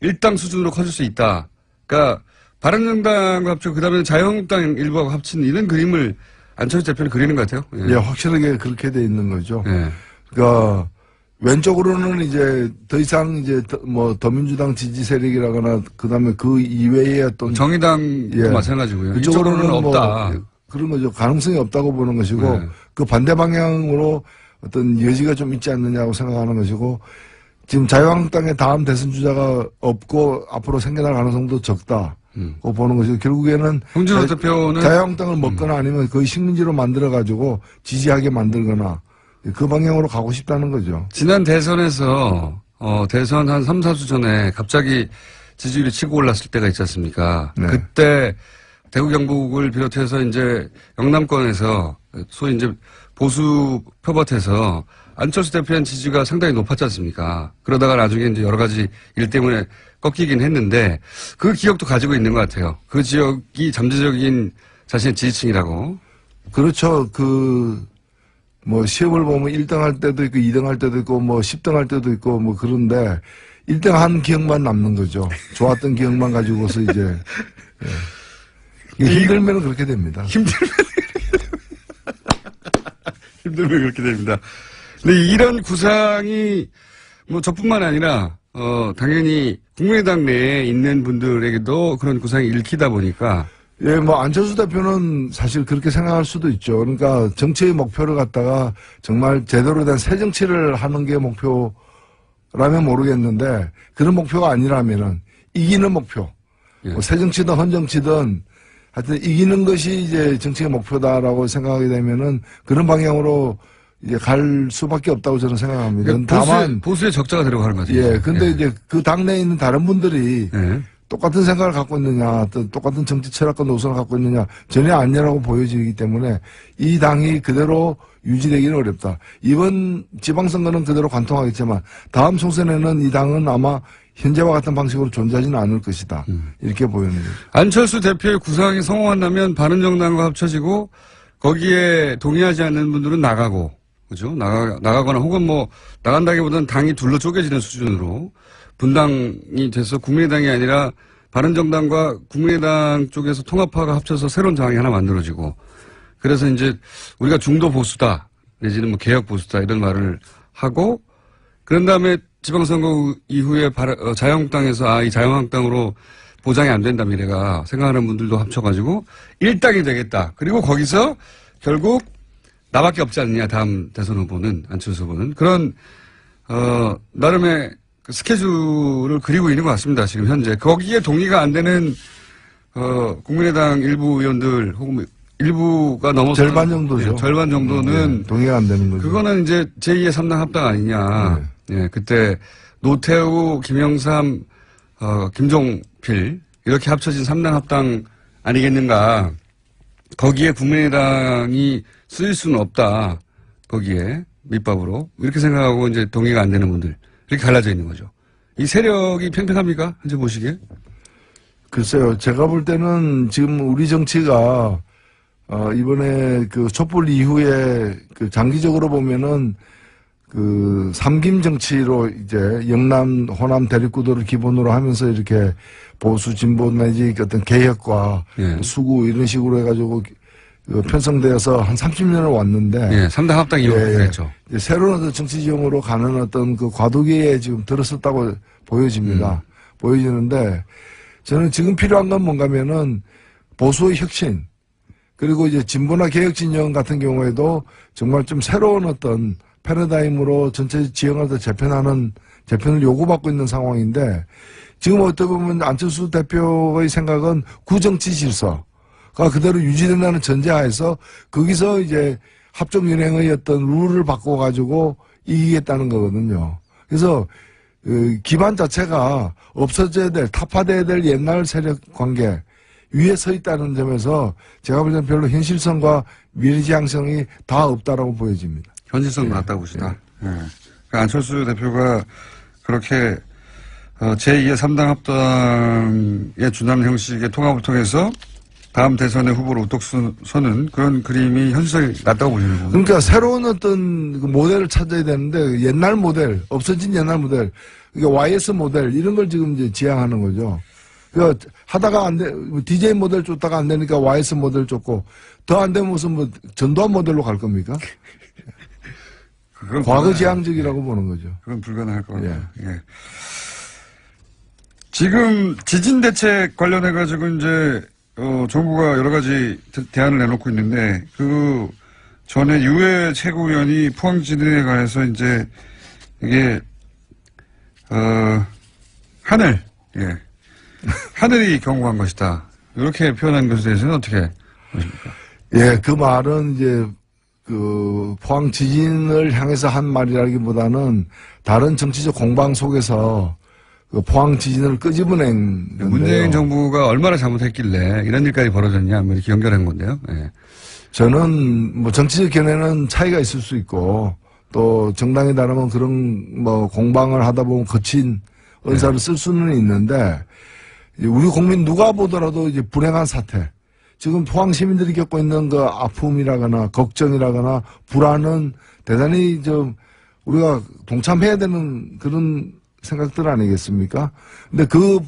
일당 수준으로 커질 수 있다. 그러니까 바른정당과 합치고 그다음에 자유한국당 일부하고 합친 이런 그림을 안철수 대표는 그리는 것 같아요. 예, 확실하게 그렇게 돼 있는 거죠. 예. 그러니까 왼쪽으로는 이제 더 이상 이제 더민주당 지지 세력이라거나 그다음에 그 이외의 어떤 정의당도 예. 마찬가지고요. 그쪽으로는 이쪽으로는 없다. 그런 거죠. 가능성이 없다고 보는 것이고 네. 그 반대 방향으로 어떤 여지가 좀 있지 않느냐고 생각하는 것이고 지금 자유한국당의 다음 대선 주자가 없고 앞으로 생겨날 가능성도 적다. 고 보는 것이고 결국에는 홍준표 대표는 자유한국당을 먹거나 아니면 거의 식민지로 만들어 가지고 지지하게 만들거나 그 방향으로 가고 싶다는 거죠. 지난 대선에서 대선 한 3, 4주 전에 갑자기 지지율이 치고 올랐을 때가 있지 않습니까? 네. 그때 대구 경북을 비롯해서 이제 영남권에서 소위 이제 보수 표밭에서 안철수 대표의 지지가 상당히 높았지 않습니까? 그러다가 나중에 이제 여러 가지 일 때문에 꺾이긴 했는데 그 기억도 가지고 있는 것 같아요. 그 지역이 잠재적인 자신의 지지층이라고. 그렇죠. 시험을 보면 1등 할 때도 있고 2등 할 때도 있고 10등 할 때도 있고 그런데 1등 한 기억만 남는 거죠. 좋았던 기억만 가지고서 이제 힘들면 그렇게 됩니다. 힘들면 그렇게 됩니다. 근데 이런 구상이 저뿐만 아니라 당연히 국민의당 내에 있는 분들에게도 그런 구상이 읽히다 보니까 예, 안철수 대표는 사실 그렇게 생각할 수도 있죠. 그러니까 정치의 목표를 갖다가 정말 제대로 된 새 정치를 하는 게 목표라면 모르겠는데 그런 목표가 아니라면은 이기는 목표. 예. 새 정치든 헌 정치든 하여튼 이기는 것이 이제 정치의 목표다라고 생각하게 되면은 그런 방향으로 이제 갈 수밖에 없다고 저는 생각합니다. 그러니까 다만 보수의 적자가 들어가는 거죠. 예, 근데 이제 그 당내에 있는 다른 분들이 예. 똑같은 생각을 갖고 있느냐, 또 똑같은 정치 철학과 노선을 갖고 있느냐, 전혀 아니라고 보여지기 때문에 이 당이 그대로 유지되기는 어렵다. 이번 지방선거는 그대로 관통하겠지만 다음 총선에는 이 당은 아마 현재와 같은 방식으로 존재하지는 않을 것이다. 이렇게 보이는 거죠. 안철수 대표의 구상이 성공한다면 바른정당과 합쳐지고 거기에 동의하지 않는 분들은 나가고, 그죠? 나가거나 혹은 나간다기보다는 당이 둘러 쪼개지는 수준으로 분당이 돼서 국민의당이 아니라 바른정당과 국민의당 쪽에서 통합화가 합쳐서 새로운 당이 하나 만들어지고 그래서 이제 우리가 중도 보수다 내지는 개혁 보수다 이런 말을 하고 그런 다음에 지방선거 이후에 자유한국당에서 이 자유한국당으로 보장이 안 된다 미래가 생각하는 분들도 합쳐가지고 일당이 되겠다. 그리고 거기서 결국 나밖에 없지 않느냐 다음 대선 후보는 안철수 후보는 그런 나름의 스케줄을 그리고 있는 것 같습니다. 지금 현재 거기에 동의가 안 되는 국민의당 일부 의원들 혹은 일부가 넘어서 절반 정도죠. 절반 정도는 동의가 안 되는 거죠. 그거는 이제 제2의 3당 합당 아니냐. 예, 그때 노태우, 김영삼, 김종필 이렇게 합쳐진 3당 합당 아니겠는가. 거기에 국민의당이 쓰일 수는 없다. 거기에 밑밥으로 이렇게 생각하고 이제 동의가 안 되는 분들 이렇게 갈라져 있는 거죠. 이 세력이 팽팽합니까? 현재 보시기에? 글쎄요, 제가 볼 때는 지금 우리 정치가, 이번에 그 촛불 이후에 그 장기적으로 보면은 그 삼김 정치로 이제 영남, 호남 대립구도를 기본으로 하면서 이렇게 보수, 진보 내지 어떤 개혁과 예. 수구 이런 식으로 해가지고 그 편성되어서 한 30년을 왔는데. 예, 3당 합당 이후로 예, 그랬죠. 이제 새로운 어떤 정치 지형으로 가는 어떤 그 과도기에 지금 들어섰다고 보여집니다. 보여지는데 저는 지금 필요한 건 뭔가면은 보수의 혁신 그리고 이제 진보나 개혁 진영 같은 경우에도 정말 좀 새로운 어떤 패러다임으로 전체 지형을 더 재편을 요구받고 있는 상황인데 지금 어떻게 보면 안철수 대표의 생각은 구정치 질서가 그대로 유지된다는 전제하에서 거기서 이제 합종연행의 어떤 룰을 바꿔가지고 이기겠다는 거거든요. 그래서 그 기반 자체가 없어져야 될, 타파돼야 될 옛날 세력 관계 위에 서 있다는 점에서 제가 볼 때는 별로 현실성과 미래지향성이 다 없다라고 보여집니다. 현실성 낮다고 보시다. 예. 그러니까 안철수 대표가 그렇게 제2의 3당 합당에 준하는 형식의 통합을 통해서 다음 대선의 후보로 우뚝 서는 그런 그림이 현실성이 낮다고 보시는 거예요. 그러니까 새로운 어떤 그 모델을 찾아야 되는데 옛날 모델, 없어진 옛날 모델, 그러니까 YS 모델 이런 걸 지금 이제 지향하는 거죠. 그러니까 하다가 안 돼, DJ 모델 쫓다가 안 되니까 YS 모델 쫓고 더 안 되면 무슨 뭐 전두환 모델로 갈 겁니까? 과거 지향적이라고 보는 거죠. 그건 불가능할 것 같아요. 예. 지금 지진 대책 관련해가지고 이제 정부가 여러 가지 대안을 내놓고 있는데 그 전에 유해 최고위원이 포항 지진에 관해서 이제 이게 하늘, 예, 하늘이 경고한 것이다. 이렇게 표현한 것에 대해서는 어떻게 보십니까? 예, 그 말은 이제 그 포항 지진을 향해서 한 말이라기보다는 다른 정치적 공방 속에서 그 포항 지진을 끄집어낸 건데요. 문재인 정부가 얼마나 잘못했길래 이런 일까지 벌어졌냐, 뭐 이렇게 연결한 건데요. 예. 저는 뭐 정치적 견해는 차이가 있을 수 있고 또 정당에 따르면 그런 뭐 공방을 하다 보면 거친 언사를 쓸 수는 있는데 우리 국민 누가 보더라도 이제 불행한 사태. 지금 포항 시민들이 겪고 있는 그 아픔이라거나 걱정이라거나 불안은 대단히 좀 우리가 동참해야 되는 그런 생각들 아니겠습니까? 근데 그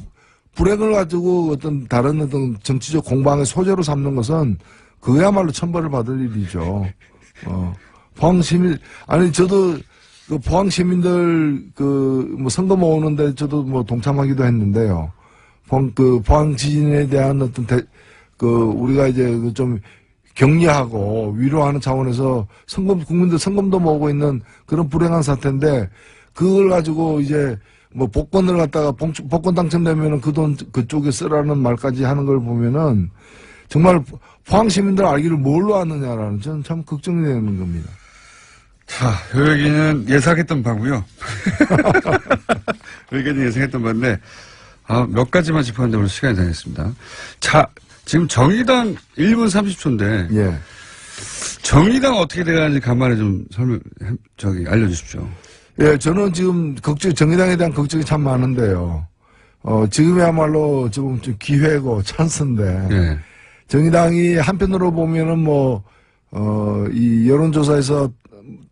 불행을 가지고 어떤 다른 어떤 정치적 공방의 소재로 삼는 것은 그야말로 천벌을 받을 일이죠. 포항 시민, 아니, 저도 그 포항 시민들 그 뭐 선거 모으는데 저도 뭐 동참하기도 했는데요. 포항 지진에 대한 어떤 우리가 이제 좀 격려하고 위로하는 차원에서 국민들 성금도 모으고 있는 그런 불행한 사태인데 그걸 가지고 이제 뭐 복권을 갖다가 복권 당첨되면은 그 돈 그쪽에 쓰라는 말까지 하는 걸 보면은 정말 포항 시민들 알기를 뭘로 아느냐라는 저는 참 걱정이 되는 겁니다. 자, 요 얘기는 예상했던 바고요. 의견이 예상했던 바인데 몇 가지만 짚었는데 오늘 시간이 다 됐습니다. 자, 지금 정의당 1분 30초인데 예. 정의당 어떻게 돼가는지 간만에 좀 알려주십시오. 예, 저는 지금 정의당에 대한 걱정이 참 많은데요. 지금이야말로 좀 기회고 찬스인데. 예. 정의당이 한편으로 보면은 이 여론조사에서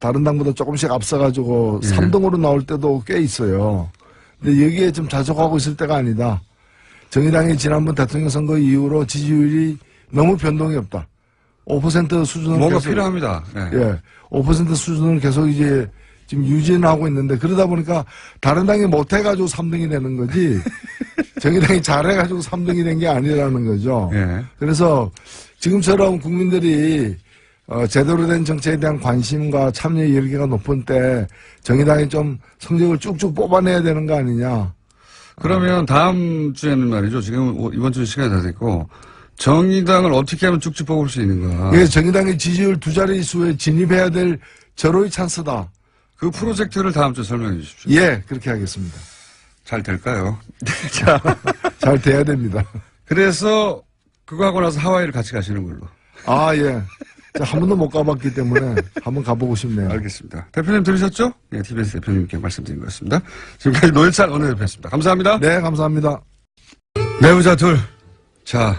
다른 당보다 조금씩 앞서가지고 3등으로 나올 때도 꽤 있어요. 근데 여기에 좀 자족하고 있을 때가 아니다. 정의당이 지난번 대통령 선거 이후로 지지율이 너무 변동이 없다. 5% 수준을 뭔가 계속, 필요합니다. 네. 예, 5% 수준을 계속 이제 지금 유지는 하고 있는데 그러다 보니까 다른 당이 못해가지고 3등이 되는 거지 정의당이 잘해가지고 3등이 된 게 아니라는 거죠. 예. 그래서 지금처럼 국민들이 제대로 된 정치에 대한 관심과 참여 열기가 높은 때 정의당이 좀 성적을 쭉쭉 뽑아내야 되는 거 아니냐. 그러면 다음 주에는 말이죠. 지금 이번 주 시간이 다 됐고 정의당을 어떻게 하면 쭉쭉 뽑을 수 있는가. 예, 정의당의 지지율 2자릿수에 진입해야 될 절호의 찬스다. 그 프로젝트를 다음 주에 설명해 주십시오. 예, 그렇게 하겠습니다. 잘 될까요? 자, 잘 돼야 됩니다. 그래서 그거 하고 나서 하와이를 같이 가시는 걸로. 아, 예. 한 번도 못 가봤기 때문에 한번 가보고 싶네요. 알겠습니다. 대표님 들으셨죠? 네, TBS 대표님께 말씀드린 것입니다. 지금까지 노회찬 원내대표였습니다. 감사합니다. 네, 감사합니다. 내부자 둘. 자,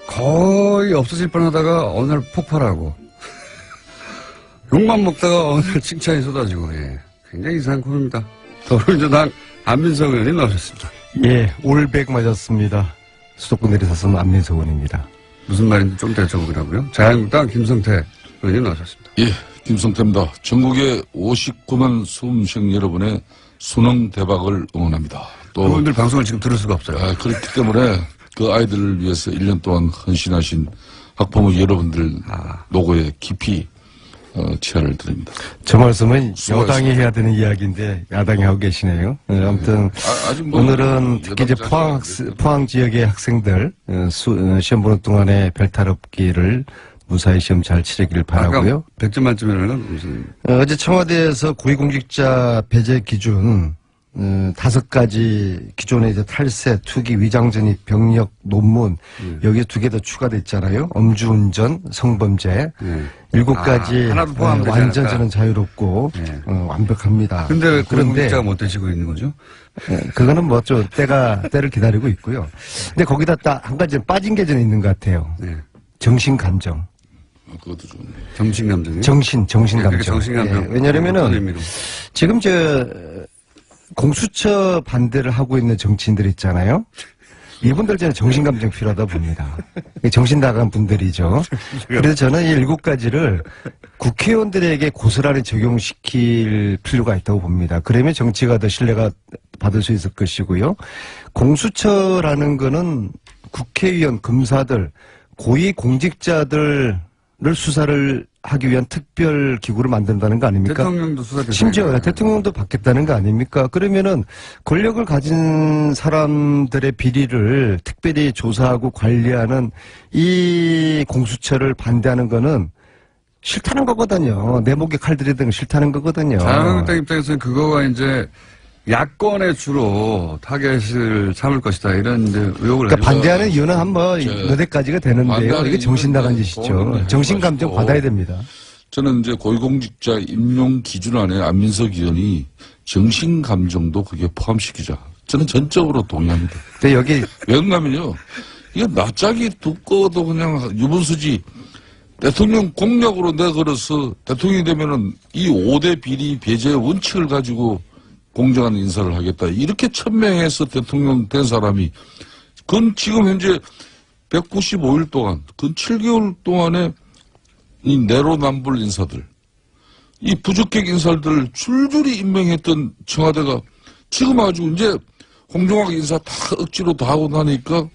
거의 없어질 뻔하다가 어느 날 폭발하고 욕만 먹다가 어느 날 칭찬이 쏟아지고, 예. 굉장히 이상한 코너입니다. 더불어민주당 안민석 의원님 나오셨습니다. 예, 올백 맞았습니다. 수도권 내리사선 안민석 의원입니다. 무슨 말인지 좀 더 여쭤보라고요. 자유한국당 김성태 의원님 나오셨습니다. 예, 김성태입니다. 전국의 59만 수험생 여러분의 수능 대박을 응원합니다. 또 그분들 방송을 지금 들을 수가 없어요. 그렇기 때문에 그 아이들을 위해서 1년 동안 헌신하신 학부모 여러분들 노고에 깊이 치아를 드립니다. 저 말씀은 수고하셨습니다. 여당이 해야 되는 이야기인데 야당이 하고 계시네요. 아무튼 아직 오늘은 특히 이제 여당 포항 지역의 학생들 시험 보는 동안에 별탈 없기를 무사히 시험 잘 치르기를 바라고요. 100점 만점에는 무슨 어제 청와대에서 고위공직자 배제 기준 5가지 기존의 이제 탈세, 투기, 위장전입, 병력, 논문 여기에 2개 더 추가됐잖아요. 엄주운전, 성범죄 7가지 하나도 포함되지 완전 않았다. 저는 자유롭고 네. 완벽합니다. 근데 왜 그런데 고위공직자가 못 되시고 있는 거죠? 그거는 뭐 좀 때를 기다리고 있고요. 근데 거기다 딱 한 가지 빠진 게 좀 있는 것 같아요. 네. 정신 감정. 그것도 좋네요. 정신감정이요? 정신 감정. 그러니까 정신감정. 예, 왜냐면은 어떤 의미로? 지금 공수처 반대를 하고 있는 정치인들 있잖아요. 이분들 저는 정신감정 필요하다 봅니다. 정신 나간 분들이죠. 그래서 저는 이 7가지를 국회의원들에게 고스란히 적용시킬 필요가 있다고 봅니다. 그러면 정치가 더 신뢰가 받을 수 있을 것이고요. 공수처라는 거는 국회의원, 검사들, 고위 공직자들을 수사를 하기 위한 특별 기구를 만든다는 거 아닙니까? 대통령도 수사 대상이잖아요. 심지어 대통령도 받겠다는 거 아닙니까? 그러면은 권력을 가진 사람들의 비리를 특별히 조사하고 관리하는 이 공수처를 반대하는 거는 싫다는 거거든요. 내 목에 칼 들이대는 거 싫다는 거거든요. 자유한국당 입장에서는 그거가 이제 야권에 주로 타겟을 삼을 것이다 이런 이제 의혹을 그러니까 가지고 반대하는 이유는 한번 몇 가지가 되는데요. 반대하는 이게 정신 나간 이유는 짓이죠. 돈을 정신 감정 해가지고. 받아야 됩니다. 저는 이제 고위공직자 임용 기준 안에 안민석 의원이 정신 감정도 그게 포함시키자. 저는 전적으로 동의합니다. 근데 여기 왜 그러냐면요. 이게 낯짝이 두꺼워도 그냥 유분수지. 대통령 공약으로 내걸어서 대통령이 되면은 이 5대 비리 배제 원칙을 가지고 공정한 인사를 하겠다. 이렇게 천명해서 대통령 된 사람이 그건 지금 현재 195일 동안, 그 7개월 동안에 이 내로남불 인사들, 이 부적격 인사들을 줄줄이 임명했던 청와대가 지금 아주 이제 홍종학 인사 다 억지로 다 하고 나니까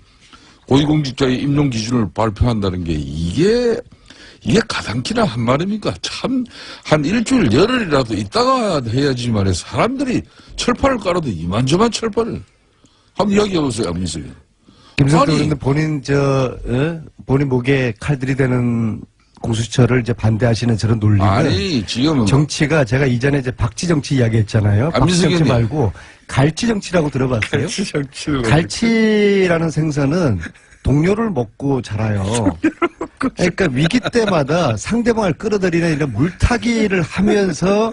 고위공직자의 임용 기준을 발표한다는 게 이게 가당키나 한 말입니까? 참, 한 일주일, 열흘이라도 있다가 해야지만 사람들이 철판을 깔아도 이만저만 철판을. 한번 이야기해보세요, 안민석 의원. 김성태 아니. 의원은 본인 목에 칼 들이대는 공수처를 이제 반대하시는 저런 논리는 아니, 지금. 정치가 제가 이전에 이제 박쥐 정치 이야기했잖아요. 박쥐 안민석 정치 의원님. 말고 갈치 정치라고 들어봤어요? 정치를 갈치라는 생선은 동료를 먹고 자라요. 그러니까 위기 때마다 상대방을 끌어들이는 이런 물타기를 하면서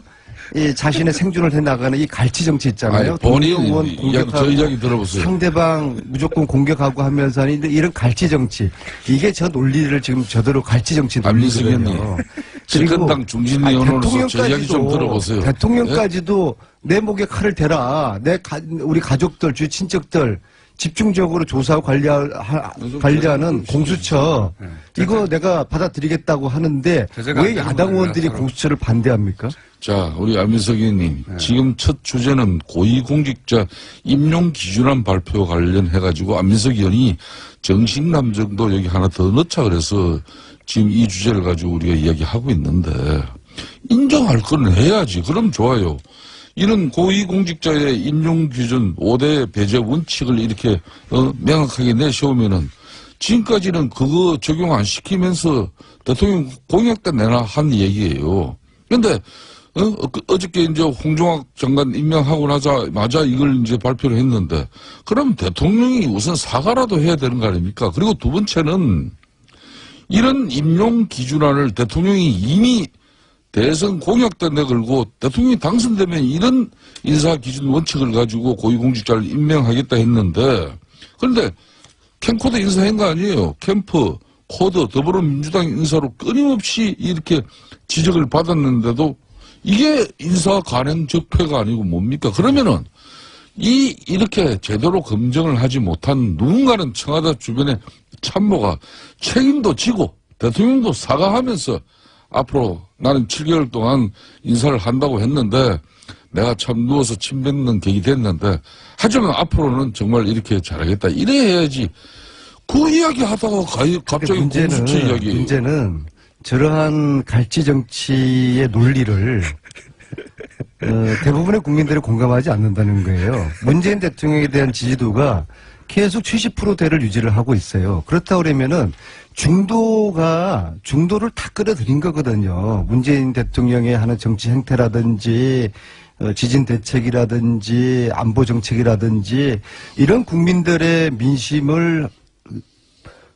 이 자신의 생존을 해나가는 이 갈치 정치 있잖아요. 아니, 본인 동료 의원 이야기, 공격하고 저 이야기 들어보세요. 상대방 무조건 공격하고 하면서 하는 이런 갈치 정치. 이게 저 논리를 지금 저대로 갈치 정치 안민석 논리거든요. 의원님. 집권당 중진 의원으로서 저 이야기 좀 들어보세요. 대통령까지도 내 목에 칼을 대라. 우리 가족들, 주위 친척들 집중적으로 조사하고 관리하는 공수처 이거 내가 받아들이겠다고 하는데 제재가 왜 안 되는 야당 의원들이 거구나, 공수처를 반대합니까? 자, 우리 안민석 의원님. 지금 첫 주제는 고위공직자 임용 기준안 발표 관련해가지고 안민석 의원이 정신감정도 여기 하나 더 넣자 그래서 지금 이 주제를 가지고 우리가 이야기하고 있는데 인정할 건 해야지. 그럼 좋아요. 이런 고위공직자의 임용 기준 5대 배제 원칙을 이렇게 명확하게 내세우면은 지금까지는 그거 적용 안 시키면서 대통령 공약 때 내나 한 얘기예요. 그런데 어저께 이제 홍종학 장관 임명하고 나자마자 이걸 이제 발표를 했는데 그럼 대통령이 우선 사과라도 해야 되는 거 아닙니까? 그리고 두 번째는 이런 임용 기준안을 대통령이 이미 대선 공약 때 내걸고 대통령이 당선되면 이런 인사 기준 원칙을 가지고 고위공직자를 임명하겠다 했는데 그런데 캠코더 인사한 거 아니에요. 캠프, 코더, 더불어민주당 인사로 끊임없이 이렇게 지적을 받았는데도 이게 인사 관행 적폐가 아니고 뭡니까? 그러면은 이렇게 제대로 검증을 하지 못한 누군가는 청와대 주변의 참모가 책임도 지고 대통령도 사과하면서 앞으로 나는 7개월 동안 인사를 한다고 했는데 내가 참 누워서 침 뱉는 격이 됐는데 하지만 앞으로는 정말 이렇게 잘하겠다. 이래 해야지. 그 이야기 하다가 갑자기 공수처 이야기. 문제는 저러한 갈치 정치의 논리를 대부분의 국민들이 공감하지 않는다는 거예요. 문재인 대통령에 대한 지지도가 계속 70%대를 유지를 하고 있어요. 그렇다고 그러면은 중도를 다 끌어들인 거거든요. 문재인 대통령의 하는 정치 행태라든지 지진 대책이라든지 안보 정책이라든지 이런 국민들의 민심을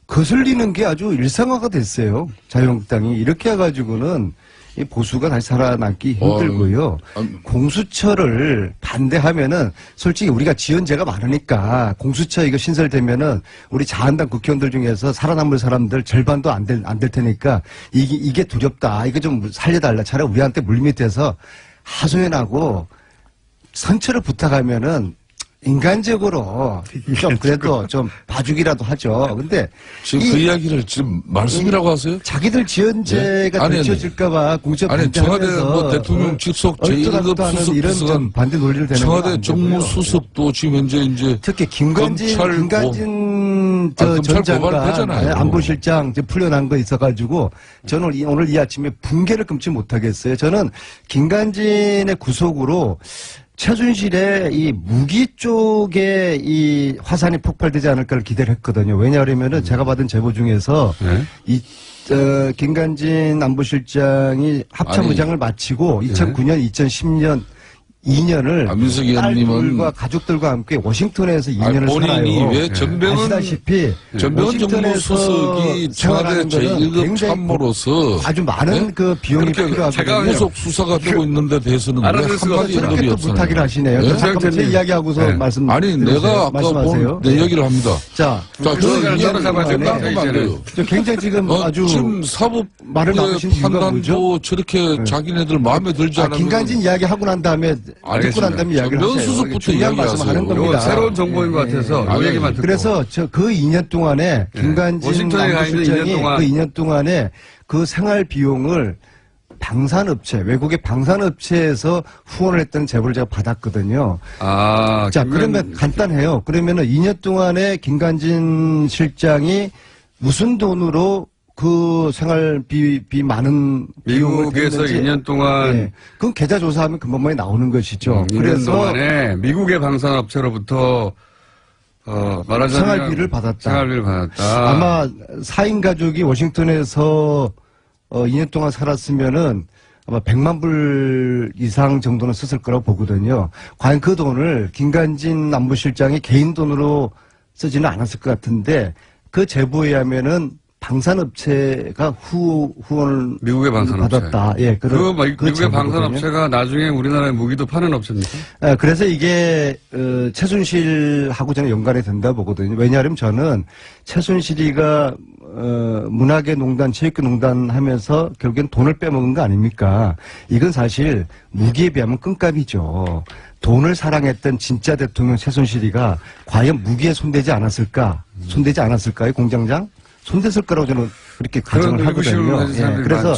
거슬리는 게 아주 일상화가 됐어요. 자유한국당이 이렇게 해가지고는 이 보수가 다시 살아남기 힘들고요. 공수처를 반대하면은 솔직히 우리가 지연제가 많으니까 공수처 이거 신설되면은 우리 자한당 국회의원들 중에서 살아남을 사람들 절반도 안 될 테니까 이게 두렵다. 이거 좀 살려달라. 차라리 우리한테 물밑에서 하소연하고 선처를 부탁하면은 인간적으로 좀 그래도 좀 봐주기라도 하죠. 근데 지금 그 이야기를 지금 말씀이라고 하세요? 자기들 지연제가 들춰질까봐 공수처 아니 청와대 반대하면서 뭐 대통령 직속 제1급 수석 이런 비서관 좀 반대 논리를 대는 청와대 정무수석도 지금 현재 이제 특히 김관진 검찰 전 장관 고발되잖아요. 안보실장 이제 풀려난 거 있어가지고 저는 오늘 이 아침에 붕괴를 금치 못하겠어요. 저는 김관진의 구속으로 최순실의 이 무기 쪽에 이 화산이 폭발되지 않을까를 기대를 했거든요. 왜냐하면은 제가 받은 제보 중에서 김관진 안보실장이 합참의장을 마치고 2009년, 2010년 2년을 안민석 의원님은 딸들과 가족들과 함께 워싱턴에서 2년을 본인이 살아요. 왜 아시다시피 전병헌 정무수석이 청와대 제1급 참모로서 아주 많은 그 비용이 필요하거든요. 구속 수사가 되고 있는데 대해서는 왜 알아들 수가 한마디 없어요. 언급이 또 없어요? 부탁을 하시네요. 네? 잠깐만 제 이야기하고서 네. 말씀. 아니 내가 아까 말씀하세요. 본 내 얘기를 합니다. 자, 자, 그 저 시간을 이해를 따라잡아야 잠깐만 안 돼요. 저 굉장히 지금 아주 지금 사법부의 말을 막으신 이유가 판단도 뭐죠? 저렇게 자기네들 마음에 들지 않으면 김관진 이야기 하고 난 다음에 듣고 난 다음에 이야기를 하세요. 전병수석부터 중요한 말씀 하는 이야기하세요. 겁니다. 새로운 정보인 것 같아서 이 얘기만 듣고. 그래서 그 2년 동안에 김관진 워싱턴에 가 있는 안보실장이 2년 동안. 그 2년 동안에 그 생활 비용을 방산업체, 외국의 방산업체에서 후원을 했던 제보를 제가 받았거든요. 자, 그러면 간단해요. 그러면은 2년 동안에 김관진 실장이 무슨 돈으로 그 생활비 많은 비용을 미국에서 댔는지, 2년 동안 예, 그건 계좌 조사하면 금방만에 나오는 것이죠. 2년 그래서 동안에 미국의 방산업체로부터 말하자면 생활비를 받았다. 생활비를 받았다. 아마 4인 가족이 워싱턴에서 2년 동안 살았으면은 아마 100만 불 이상 정도는 썼을 거라고 보거든요. 과연 그 돈을 김관진 안보실장이 개인 돈으로 쓰지는 않았을 것 같은데 그 제보에 의하면은 방산업체가 후원을 미국의 방산업체. 받았다. 예, 미국의 제보거든요. 방산업체가 나중에 우리나라에 무기도 파는 업체입니까? 그래서 이게 최순실하고 저는 연관이 된다 보거든요. 왜냐하면 저는 최순실이가 문화계 농단, 체육계 농단 하면서 결국엔 돈을 빼먹은 거 아닙니까? 이건 사실 무기에 비하면 끈값이죠. 돈을 사랑했던 진짜 대통령 최순실이가 과연 무기에 손대지 않았을까? 손대지 않았을까요, 공장장? 손댔을 거라고 저는 그렇게 가정을 하거든요. 예, 그래서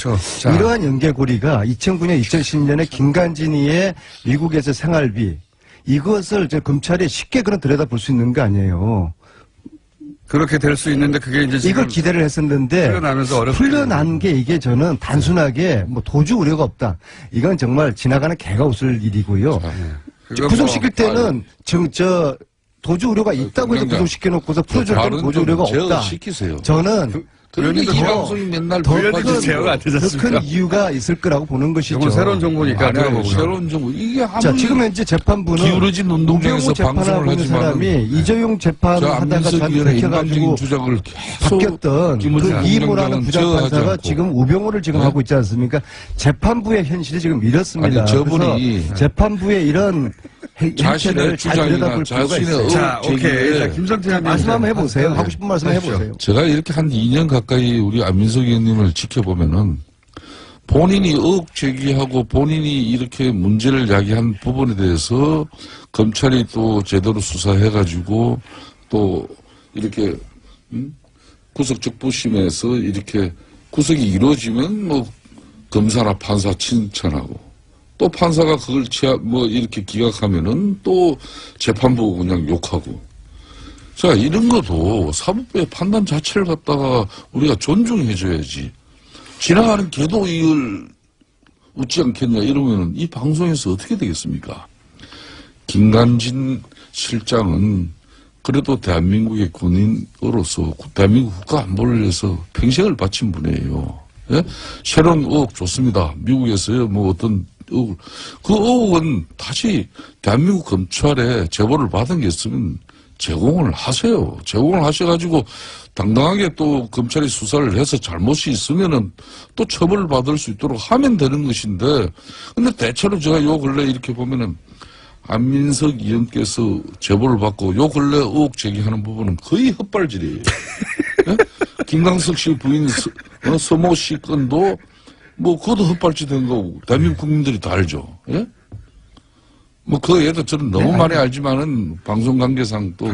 이러한 연계고리가 2009년, 2010년에 김관진이의 미국에서 생활비 이것을 검찰이 쉽게 그런 들여다볼 수 있는 거 아니에요. 그렇게 될 수 있는데 그게 이제 이걸 기대를 했었는데 풀려나면서 어렵게 풀려난 게 이게 저는 단순하게 뭐 도주 우려가 없다. 이건 정말 지나가는 개가 웃을 일이고요. 구속시킬 때는 도주 우려가 있다고 해서 구속시켜놓고서 풀어줄 때는 도주 우려가 없다. 시키세요. 저는 그러니까 이 의원님도 방송이 맨날 더 의원님 제어가 안 되지 큰 않습니까? 이유가 있을 거라고 보는 것이죠. 이건 새로운 정보니까 아니요, 들어보고요. 새로운 정보. 이게 자, 아무리 지금 현재 재판부는 기울어진 운동장에서 우병우 재판하고 방송을 있는 하지만 사람이 이재용 재판 저 하다가 안민석 저한테 의원의 들켜가지고 일반적인 주장을 계속 바뀌었던 김은지 그 이모라는 공장장은 부장판사가 제어하지 않고. 지금 우병우를 지금 네? 하고 있지 않습니까? 재판부의 현실이 지금 이렇습니다. 아니, 저분이 그래서 재판부의 이런 자신의 행태를 잘 주장이나 들여다볼 필요가 자신의 있어요. 자, 오케이. 제기에 자, 김성태 의원님. 말씀 한번 해보세요. 네. 하고 싶은 말씀 해보세요. 제가 이렇게 한 2년 가까이 우리 안민석 의원님을 지켜보면은 본인이 의혹 제기하고 본인이 이렇게 문제를 야기한 부분에 대해서 검찰이 또 제대로 수사해가지고 또 이렇게 구속적 부심에서 이렇게 구속이 이루어지면 뭐 검사나 판사 칭찬하고 또 판사가 그걸 뭐 이렇게 기각하면은 또 재판부 그냥 욕하고. 자, 이런 것도 사법부의 판단 자체를 갖다가 우리가 존중해줘야지. 지나가는 개도 이걸 웃지 않겠냐 이러면은 이 방송에서 어떻게 되겠습니까? 김관진 실장은 그래도 대한민국의 군인으로서 대한민국 국가 안보를 위해서 평생을 바친 분이에요. 예? 새로운 의혹 좋습니다. 미국에서요, 뭐 어떤 의혹, 그 의혹은 다시 대한민국 검찰에 제보를 받은 게 있으면 제공을 하세요. 제공을 하셔가지고 당당하게 또 검찰이 수사를 해서 잘못이 있으면은 또 처벌을 받을 수 있도록 하면 되는 것인데, 근데 대체로 제가 요 근래 이렇게 보면은 안민석 의원께서 제보를 받고 요 근래 의혹 제기하는 부분은 거의 헛발질이에요. 예? 김광석 씨 부인 서모 씨 건도 뭐 그것도 헛발질 된 거고 대한민국 국민들이 다 알죠. 예? 뭐 그 얘도 저는 너무 많이 알지만은 방송 관계상 또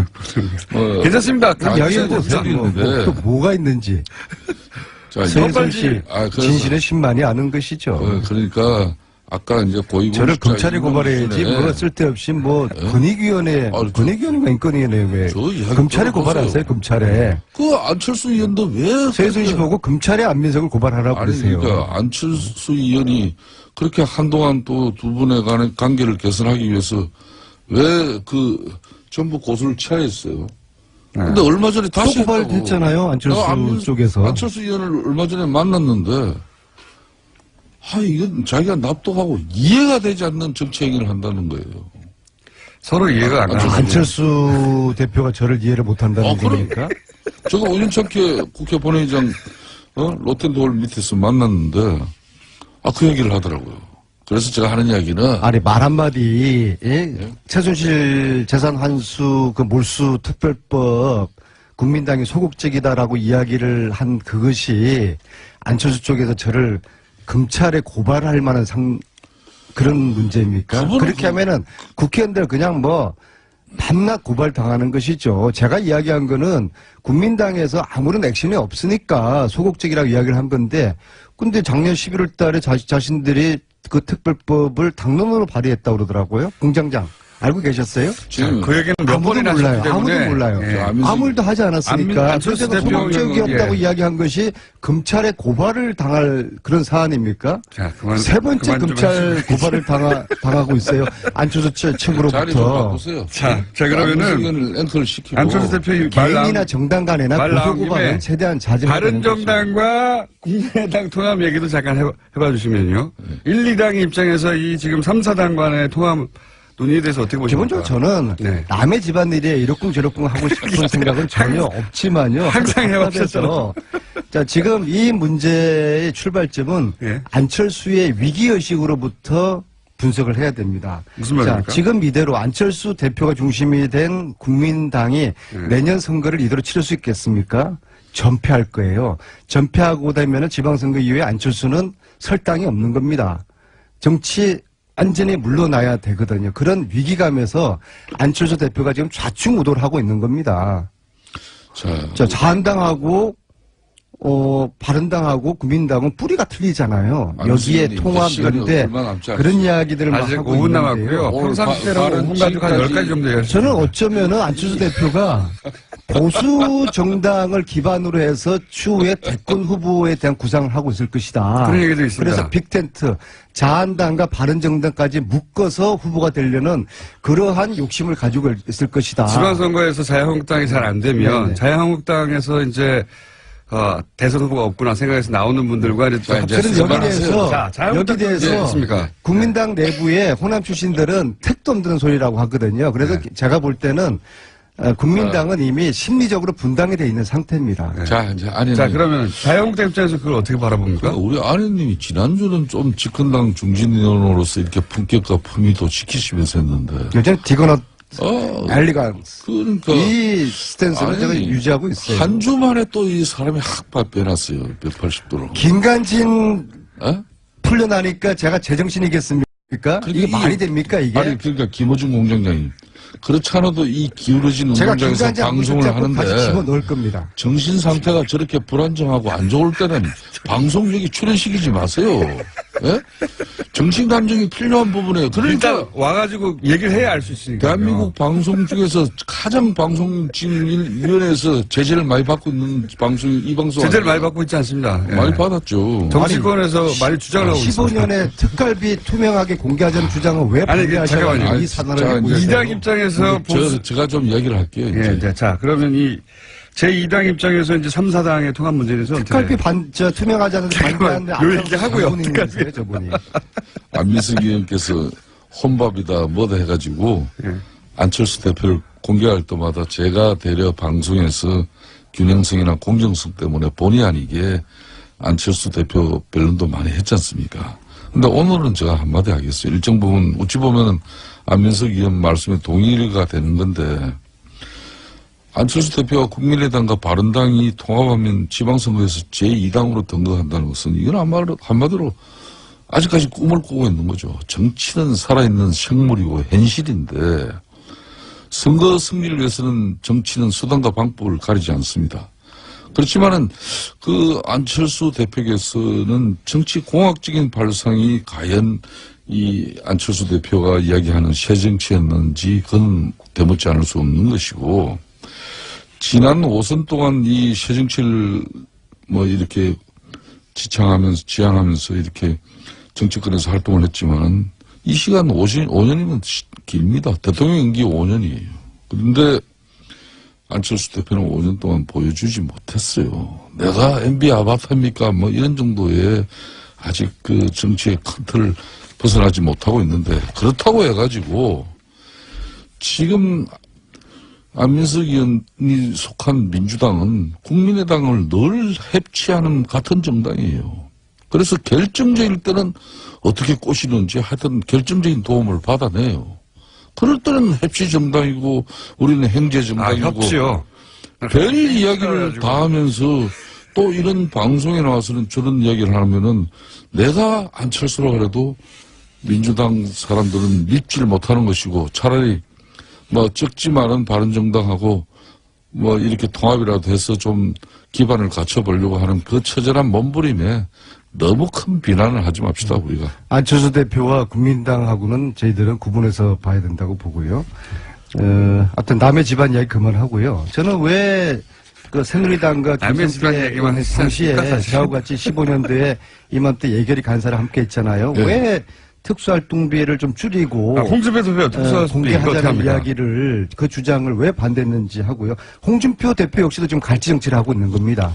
괜찮습니다. 이야기해보세요. 또 뭐가 있는지. 자, 서해선 씨 그래서, 진실의 신만이 아는 것이죠. 그러니까 아까 이제 고위공직자 저를 검찰이 고발해야지 이명순에 뭐 쓸데없이 뭐 권익위원회 권익위원회가 인권위원회 왜 저 이야기 검찰에 들어보세요. 고발하세요 검찰에 그 안철수 의원도 왜 세순 씨 보고 검찰에 안민석을 고발하라고 아니 그러세요. 그러니까 안철수 의원이 그렇게 한동안 또 두 분의 간의 관계를 개선하기 위해서 왜 그 전부 고소를 취하했어요. 근데 얼마 전에 다시 또 고발됐잖아요 안철수 쪽에서. 안철수 의원을 얼마 전에 만났는데 이건 자기가 납득하고 이해가 되지 않는 정치 행위를 한다는 거예요. 서로 이해가 안 가요. 안철수 대표가 저를 이해를 못한다는 얘기입니까? 제가 우연찮게 국회 본회의장 로텐도홀 밑에서 만났는데 그 얘기를 하더라고요. 그래서 제가 하는 이야기는 아니 말 한마디 최순실 재산 환수 그 몰수 특별법 국민당이 소극적이다라고 이야기를 한 그것이 안철수 쪽에서 저를 검찰에 고발할 만한 그런 문제입니까? 그렇게 하면은 국회의원들 그냥 뭐 밤낮 고발 당하는 것이죠. 제가 이야기한 거는 국민당에서 아무런 액션이 없으니까 소극적이라고 이야기를 한 건데, 근데 작년 11월 달에 자신들이 그 특별법을 당론으로 발의했다고 그러더라고요. 공장장. 알고 계셨어요? 지금 그 얘기는 몇 아무도 번이나 몰라요. 하셨기 때문에. 아무도 몰라요. 예. 아무 일도 하지 않았으니까. 안철수 그래서 대표 소극적이었다고 예. 이야기한 것이 검찰에 고발을 당할 그런 사안입니까? 자, 세 번째 그만 좀 검찰 하시고. 고발을 당하고 있어요. 안철수 자리 좀 측으로부터. 바꾸세요. 자, 그러면은 안철수 의원을 앵커를 시키고 안철수 대표 말 개인이나 나온 정당 간에나 말 나온 고소 고발은 김에 최대한 자제해야 되는 것이죠. 바른정당과 국민의당 통합 얘기도 잠깐 해봐 주시면요. 1, 2당의 입장에서 이 지금 3, 4당 간의 통합 논의에 대해서 어떻게 보십니까? 기본적으로 저는 네. 남의 집안일에 이러쿵저러쿵 하고 싶은 생각은 전혀 없지만요. 항상 해왔었죠. 자, 지금 이 문제의 출발점은 예. 안철수의 위기의식으로부터 분석을 해야 됩니다. 무슨 말입니까? 자, 지금 이대로 안철수 대표가 중심이 된 국민당이 내년 선거를 이대로 치를 수 있겠습니까? 전패할 거예요. 전패하고 되면 지방선거 이후에 안철수는 설 땅이 없는 겁니다. 정치 완전히 물러나야 되거든요. 그런 위기감에서 안철수 대표가 지금 좌충우돌 하고 있는 겁니다. 자, 자한당하고 바른당하고 국민당은 뿌리가 틀리잖아요. 여기에 통합 연대 그런 이야기들을 막 아직 하고 5분 있는데요. 남았고요. 평상시대로 5분 가지고 한 10가지 정도 얘기하시죠. 저는 어쩌면은 안철수 대표가 보수 정당을 기반으로 해서 추후에 대권 후보에 대한 구상을 하고 있을 것이다. 그런 얘기도 있습니다. 그래서 빅텐트, 자한당과 바른정당까지 묶어서 후보가 되려는 그러한 욕심을 가지고 있을 것이다. 지방선거에서 자유한국당이 잘 안 되면 네네. 자유한국당에서 이제 대선 후보가 없구나 생각해서 나오는 분들과 이제 자, 이제 저는 여기 그만하세요. 대해서 자, 잘 여기 대해서 있습니까? 국민당 내부의 호남 출신들은 택도 없는 소리라고 하거든요. 그래서 네. 제가 볼 때는 국민당은 이미 심리적으로 분당이 돼 있는 상태입니다. 자, 이제 아니. 자, 그러면 자유한국당 입장에서 그걸 어떻게 바라봅니까? 우리 아내님이 지난주는 좀 집권당 중진위원으로서 이렇게 품격과 품위도 지키시면서 했는데. 요즘 디거넛 엘리간스. 그러니까. 이 스탠스를 아니, 제가 유지하고 있어요. 한 주 만에 또 이 사람이 확 빼놨어요. 180도로. 김관진 에? 풀려나니까 제가 제정신이겠습니까? 이게 말이 됩니까 이게? 아니, 그러니까 김어준 공장장님. 그렇지 않아도 이 기울어진 제가 운동장에서 김관진 방송을 붙잡고 다시 하는데 집어넣을 겁니다. 정신 상태가 저렇게 불안정하고 안 좋을 때는 방송국이 출연시키지 마세요. 예? 정신 감정이 필요한 부분이에요. 그러니까 일단 와가지고 얘기를 해야 알 수 있으니까. 대한민국 방송 중에서 가장 방송진위원회에서 제재를 많이 받고 있는 방송이 이 방송 제재를 아니에요? 많이 받고 있지 않습니다. 예. 많이 받았죠. 정치권에서 많이 주장을 하고 있습니다. 15년에 특갈비 투명하게 공개하자는 주장을 왜 아니, 반대하셔가지고 잠깐만요. 이 산화를 자, 하고 이제 있어요? 이당 입장에서 제가 좀 이야기를 할게요. 예, 이제. 이제 자, 그러면 이 제2당 입장에서 이제 3, 4당의 통합 문제에 대해서 특갈비 투명하자는 반대하는데 요 얘기 하고요. 특갈비 저분이. 안민석 의원께서 혼밥이다 뭐다 해가지고 예. 안철수 대표를 공개할 때마다 제가 대려 방송에서 균형성이나 공정성 때문에 본의 아니게 안철수 대표 변론도 많이 했지 않습니까? 근데 오늘은 제가 한마디 하겠어요. 일정 부분 어찌 보면은 안민석 의원 말씀에 동의가 되는 건데 안철수 대표와 국민의당과 바른당이 통합하면 지방선거에서 제2당으로 등극한다는 것은 이건 한마디로 아직까지 꿈을 꾸고 있는 거죠. 정치는 살아있는 생물이고 현실인데 선거 승리를 위해서는 정치는 수단과 방법을 가리지 않습니다. 그렇지만은 그 안철수 대표께서는 정치 공학적인 발상이 과연 이 안철수 대표가 이야기하는 새 정치였는지 그건 되묻지 않을 수 없는 것이고 지난 5선 동안 이 새 정치를 뭐 이렇게 지향하면서 이렇게 정치권에서 활동을 했지만은 이 시간 5년이면 깁니다. 대통령 임기 5년이에요. 그런데 안철수 대표는 5년 동안 보여주지 못했어요. 내가 MB 아바타입니까? 뭐 이런 정도의 아직 그 정치의 큰 틀을 벗어나지 못하고 있는데 그렇다고 해가지고 지금 안민석 의원이 속한 민주당은 국민의당을 늘 해치하는 같은 정당이에요. 그래서 결정적일 때는 어떻게 꼬시는지 하여튼 결정적인 도움을 받아내요. 그럴 때는 heb시 정당이고 우리는 행제 정당이고 협치요. 별 이야기를 다 하면서 또 이런 방송에 나와서는 저런 이야기를 하면은 내가 안철수라 그래도 민주당 사람들은 믿지를 못하는 것이고 차라리 뭐 적지만은 바른정당하고 뭐 이렇게 통합이라도 해서 좀 기반을 갖춰보려고 하는 그 처절한 몸부림에 너무 큰 비난을 하지 맙시다 우리가. 안철수 대표와 국민당하고는 저희들은 구분해서 봐야 된다고 보고요. 하여튼 남의 집안 이야기 그만하고요. 저는 왜 그 새누리당과 남의 집안 얘기만 했지 당시에 않습니까, 저하고 같이 15년도에 이맘때 예결위 간사를 함께 했잖아요. 네. 왜 특수활동비를 좀 줄이고 홍준표 대표 특수활동비 공개하자는 이야기를 그 주장을 왜 반대했는지 하고요. 홍준표 대표 역시도 지금 갈치 정치를 하고 있는 겁니다.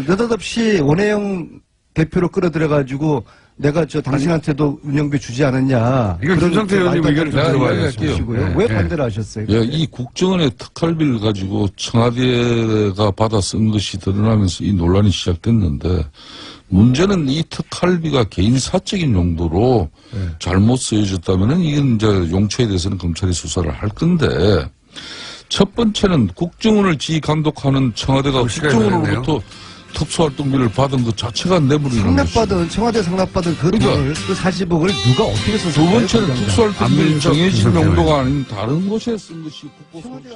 느닷없이 원혜영 대표로 끌어들여가지고 내가 당신한테도 운영비 주지 않았냐. 이건 김성태 의원님 의견을 좀 들어봐야겠고요. 네. 왜 반대를 하셨어요? 예, 이 국정원의 특활비를 가지고 청와대가 받아 쓴 것이 드러나면서 이 논란이 시작됐는데 문제는 이 특활비가 개인 사적인 용도로 잘못 쓰여졌다면은 이건 이제 용처에 대해서는 검찰이 수사를 할 건데 첫 번째는 국정원을 지휘 감독하는 청와대가 국정원으로부터 특수활동비를 받은 것 자체가 뇌물이라는 것이죠. 상납받은 청와대 상납받은 그 그러니까 돈을 그 40억을 누가 어떻게 썼을까요? 두 번째는 그 특수활동비는 정해진 용도가 아닌 다른 곳에 쓴 것이 국고수입니다.